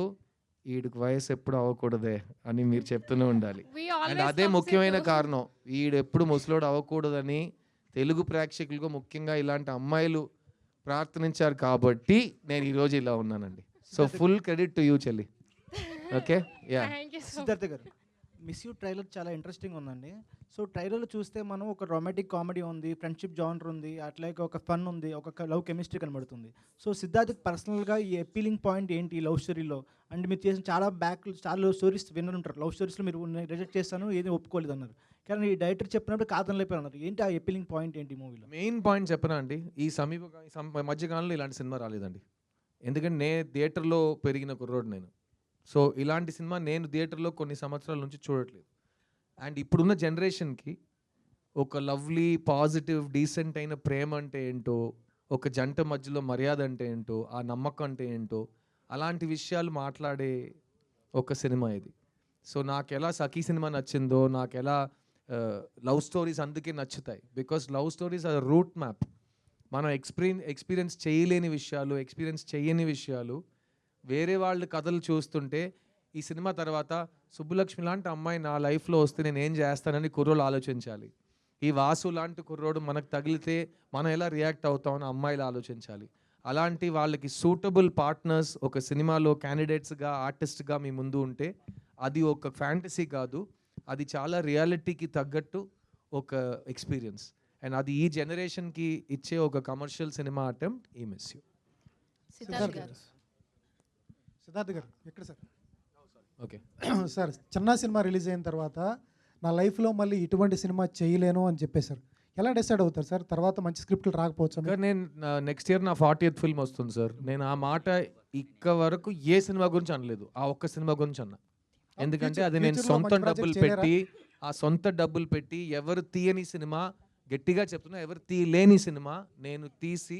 వీడికి వయసు ఎప్పుడు అవ్వకూడదే అని మీరు చెప్తూనే ఉండాలి. అండ్ అదే ముఖ్యమైన కారణం, వీడు ఎప్పుడు ముసలోడు అవ్వకూడదని తెలుగు ప్రేక్షకులకు ముఖ్యంగా ఇలాంటి అమ్మాయిలు ప్రార్థించారు కాబట్టి నేను ఈరోజు ఇలా ఉన్నానండి. So full credit to you చెల్లి. Okay, yeah. Siddhartha garu, miss you trailer చాలా ఇంట్రెస్టింగ్ ఉందండి. సో ట్రైలర్లో చూస్తే మనం ఒక రొమాంటిక్ కామెడీ ఉంది, ఫ్రెండ్షిప్ జానర్ ఉంది, అట్లాగే ఒక ఫన్ ఉంది, ఒక లవ్ కెమిస్ట్రీ కనబడుతుంది. సో సిద్ధార్థ్ పర్సనల్గా ఈ అపీలింగ్ పాయింట్ ఏంటి లవ్ స్టోరీలో? అండ్ మీరు చేసిన చాలా లవ్ స్టోరీస్ విన్నారు. లవ్ స్టోరీస్లో మీరు రిజెక్ట్ చేస్తాను, ఏది ఒప్పుకోలేదు అన్నారు. కానీ ఈ డైరెక్టర్ చెప్పినప్పుడు కాదని లేపారు అన్నారు. ఏంటి ఆ అపీలింగ్ పాయింట్ ఏంటి మూవీలో? మెయిన్ పాయింట్ చెప్పనా అండి, ఈ మధ్యకాలంలో ఇలాంటి సినిమా రాలేదండి. ఎందుకంటే నేను థియేటర్లో పెరిగిన కుర్రోడు నేను. సో ఇలాంటి సినిమా నేను థియేటర్లో కొన్ని సంవత్సరాల నుంచి చూడట్లేదు. అండ్ ఇప్పుడున్న జనరేషన్కి ఒక లవ్లీ, పాజిటివ్, డీసెంట్ అయిన ప్రేమ అంటే ఏంటో, ఒక జంట మధ్యలో మర్యాద అంటే ఏంటో, ఆ నమ్మకం అంటే ఏంటో, అలాంటి విషయాలు మాట్లాడే ఒక సినిమా ఇది. సో నాకు ఎలా సఖీ సినిమా నచ్చిందో, నాకు ఎలా లవ్ స్టోరీస్ అందుకే నచ్చుతాయి. Because love stories are route map. మనం ఎక్స్పీరియన్స్ చేయలేని విషయాలు, ఎక్స్పీరియన్స్ చేయని విషయాలు వేరే వాళ్ళ కథలు చూస్తుంటే, ఈ సినిమా తర్వాత సుబ్బులక్ష్మి లాంటి అమ్మాయి నా లైఫ్లో వస్తే నేను ఏం చేస్తానని కుర్రోళ్ళు ఆలోచించాలి. ఈ వాసు లాంటి కుర్రోడు మనకు తగిలితే మనం ఎలా రియాక్ట్ అవుతామని అమ్మాయిలు ఆలోచించాలి. అలాంటి వాళ్ళకి సూటబుల్ పార్ట్నర్స్ ఒక సినిమాలో క్యాండిడేట్స్గా, ఆర్టిస్ట్గా మీ ముందు ఉంటే అది ఒక ఫ్యాంటసీ కాదు, అది చాలా రియాలిటీకి తగ్గట్టు ఒక ఎక్స్పీరియన్స్. అండ్ అది ఈ జనరేషన్కి ఇచ్చే ఒక కమర్షియల్ సినిమా అటెంప్ట్ ఈ మిస్ యూ. సిద్ధార్థ్ గారు ఎక్కడ సార్? ఓకే సార్, చిన్న సినిమా రిలీజ్ అయిన తర్వాత నా లైఫ్లో మళ్ళీ ఇటువంటి సినిమా చేయలేను అని చెప్పేశారు. ఎలా డిసైడ్ అవుతారు సార్? తర్వాత మంచి స్క్రిప్ట్లు రాకపోవచ్చు ఇంకా నేను నెక్స్ట్ ఇయర్ నా 40th ఫిల్మ్ వస్తుంది సార్. నేను ఆ మాట ఇక్క వరకు ఏ సినిమా గురించి అనలేదు, ఆ ఒక్క సినిమా గురించి అన్నా. ఎందుకంటే అది నేను సొంత డబ్బులు పెట్టి డబ్బులు పెట్టి ఎవరు తీయని సినిమా, గట్టిగా చెప్తున్నా ఎవరు తీయలేని సినిమా నేను తీసి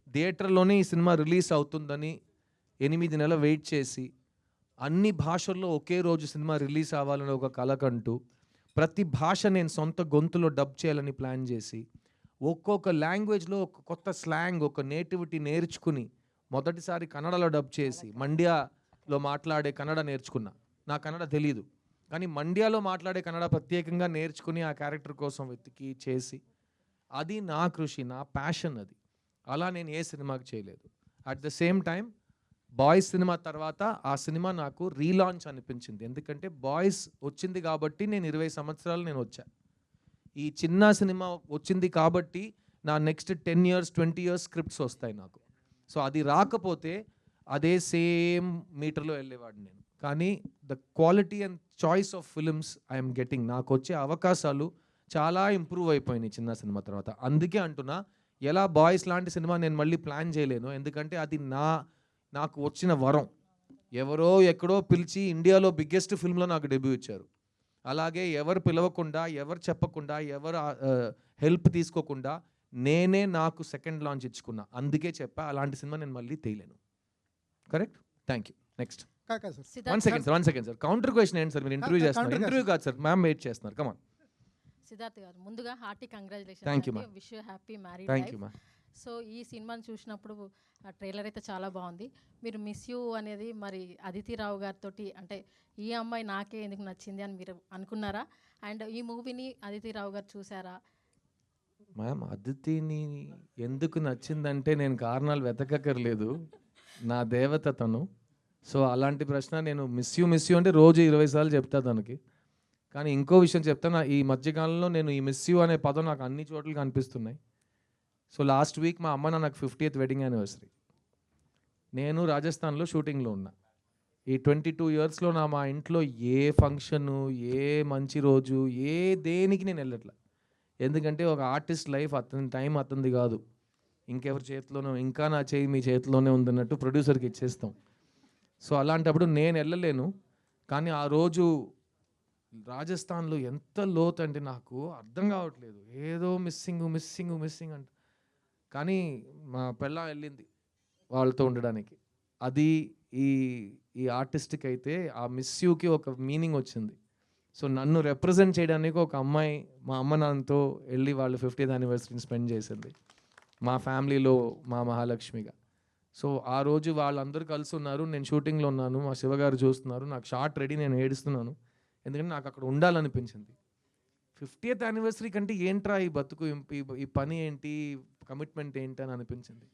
థియేటర్లోనే ఈ సినిమా రిలీజ్ అవుతుందని 8 నెలలు వెయిట్ చేసి అన్ని భాషల్లో ఒకే రోజు సినిమా రిలీజ్ అవ్వాలని ఒక కలకంటూ ప్రతి భాష నేను సొంత గొంతులో డబ్ చేయాలని ప్లాన్ చేసి ఒక్కొక్క లాంగ్వేజ్లో ఒక కొత్త స్లాంగ్, ఒక నేటివిటీ నేర్చుకుని మొదటిసారి కన్నడలో డబ్ చేసి మండ్యాలో మాట్లాడే కన్నడ నేర్చుకున్నా. నా కన్నడ తెలీదు, కానీ మండ్యాలో మాట్లాడే కన్నడ ప్రత్యేకంగా నేర్చుకుని ఆ క్యారెక్టర్ కోసం వెతికి చేసి, అది నా కృషి, నా ప్యాషన్ అది. అలా నేను ఏ సినిమాకి చేయలేదు. At the same time boys cinema తర్వాత ఆ సినిమా నాకు రీలాంచ్ అనిపించింది. ఎందుకంటే బాయ్స్ వచ్చింది కాబట్టి నేను 20 సంవత్సరాలు నేను వచ్చా. ఈ చిన్న సినిమా వచ్చింది కాబట్టి నా నెక్స్ట్ 10 years 20 years స్క్రిప్ట్స్ వస్తాయి నాకు. సో అది రాకపోతే అదే సేమ్ మీటర్లో వెళ్ళేవాడిని నేను. కానీ the quality and choice of films I'm getting, నాకు వచ్చే అవకాశాలు చాలా ఇంప్రూవ్ అయిపోయినాయి చిన్న సినిమా తర్వాత. అందుకే అంటున్నా, ఎలా బాయ్స్ లాంటి సినిమా నేను మళ్ళీ ప్లాన్ చేయలేను, ఎందుకంటే అది నాకు వచ్చిన వరం. ఎవరో ఎక్కడో పిలిచి ఇండియాలో బిగ్గెస్ట్ ఫిల్మ్లో నాకు డెబ్యూ ఇచ్చారు. అలాగే ఎవరు పిలవకుండా, ఎవరు చెప్పకుండా, ఎవరు హెల్ప్ తీసుకోకుండా నేనే నాకు సెకండ్ లాంచ్ ఇచ్చుకున్నా. అందుకే చెప్పా అలాంటి సినిమా నేను మళ్ళీ తీయలేను. Correct? Thank you. Next. One second sir. Counter question ఏంటి సార్? మీరు ఇంటర్వ్యూ చేస్తున్నారు. ఇంటర్వ్యూ కాదు సార్, మ్యామ్ వెయిట్ చేస్తున్నారు. కమాన్. సిద్ధార్థ్ గారు, ముందుగా hearty congratulation. Thank you, wish you happy married thank you, life. So ఈ సినిమాని చూసినప్పుడు ఆ ట్రైలర్ అయితే చాలా బాగుంది. మీరు మిస్ యూ అనేది మరి అదితి రావు గారితో, అంటే ఈ అమ్మాయి నాకే ఎందుకు నచ్చింది అని మీరు అనుకున్నారా? అండ్ ఈ మూవీని అదితి రావు గారు చూసారా? మ్యామ్, అదితిని ఎందుకు నచ్చిందంటే నేను కారణాలు వెతకక్కర్లేదు, నా దేవత తను. సో అలాంటి ప్రశ్న నేను మిస్ యూ అంటే రోజు 20 సార్లు చెప్తా తనకి. కానీ ఇంకో విషయం చెప్తాను, ఈ మధ్యకాలంలో నేను ఈ మిస్ యూ అనే పదం నాకు అన్ని చోట్ల కనిపిస్తున్నాయి. సో లాస్ట్ వీక్ మా అమ్మ నాకు 50th వెడ్డింగ్ యానివర్సరీ. నేను రాజస్థాన్లో షూటింగ్లో ఉన్నా. ఈ 22 yearsలో మా ఇంట్లో ఏ ఫంక్షను, ఏ మంచి రోజు, ఏ దేనికి నేను వెళ్ళట్లే. ఎందుకంటే ఒక ఆర్టిస్ట్ లైఫ్ అతని టైం అతనిది కాదు, ఇంకెవరి చేతిలోనో, ఇంకా నా చేయి మీ చేతిలోనే ఉందన్నట్టు ప్రొడ్యూసర్కి ఇచ్చేస్తాం. సో అలాంటప్పుడు నేను వెళ్ళలేను. కానీ ఆ రోజు రాజస్థాన్లో ఎంత లోతు అంటే నాకు అర్థం కావట్లేదు, ఏదో మిస్సింగ్ అంట. కానీ మా పెళ్ళ వెళ్ళింది వాళ్ళతో ఉండడానికి. అది ఈ ఆర్టిస్ట్కి అయితే ఆ మిస్ యూకి ఒక మీనింగ్ వచ్చింది. సో నన్ను రిప్రజెంట్ చేయడానికి ఒక అమ్మాయి మా అమ్మ నాన్నతో వెళ్ళి వాళ్ళు 50th anniversary స్పెండ్ చేసింది మా ఫ్యామిలీలో, మా మహాలక్ష్మిగా. సో ఆ రోజు వాళ్ళందరూ కలిసి ఉన్నారు, నేను షూటింగ్లో ఉన్నాను, మా శివగారు చూస్తున్నారు, నాకు షార్ట్ రెడీ, నేను ఏడుస్తున్నాను. ఎందుకంటే నాకు అక్కడ ఉండాలనిపించింది. 50th anniversary కంటే ఏంట్రా ఈ బతుకు, ఈ పని ఏంటి, కమిట్మెంట్ ఏంటి అని అనిపించింది.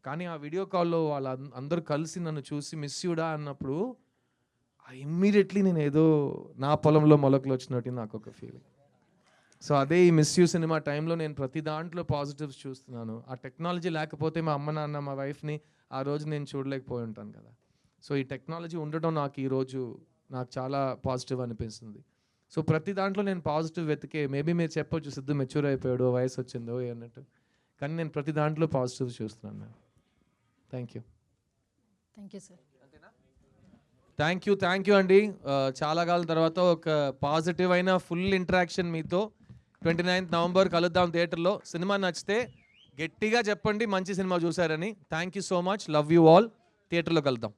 కానీ ఆ వీడియో కాల్లో వాళ్ళ అందరూ కలిసి నన్ను చూసి మిస్ యూడా అన్నప్పుడు ఇమ్మీడియట్లీ నేను ఏదో నా పొలంలో మొలకలు వచ్చినట్టు నాకు ఒక ఫీలింగ్. సో అదే ఈ మిస్ యూ సినిమా టైంలో నేను ప్రతి దాంట్లో పాజిటివ్స్ చూస్తున్నాను. ఆ టెక్నాలజీ లేకపోతే మా అమ్మ నాన్న, మా వైఫ్ని ఆ రోజు నేను చూడలేకపోయి ఉంటాను కదా. సో ఈ టెక్నాలజీ ఉండటం నాకు ఈరోజు నాకు చాలా పాజిటివ్ అనిపిస్తుంది. సో ప్రతి దాంట్లో నేను పాజిటివ్ వెతికే, మేబీ మీరు చెప్పొచ్చు సిద్ధు మెచ్యూర్ అయిపోయాడు, వయసు వచ్చిందో అన్నట్టు, కానీ నేను ప్రతి దాంట్లో పాజిటివ్ చూస్తున్నాను ma'am. Thank you. Thank you sir. Thank you అండి. చాలా కాలం తర్వాత ఒక పాజిటివ్ అయిన ఫుల్ ఇంటరాక్షన్ మీతో. 29th November కలుద్దాం థియేటర్లో. సినిమా నచ్చితే గట్టిగా చెప్పండి మంచి సినిమా చూసారని. Thank you so much, love you all. థియేటర్లో కలుద్దాం.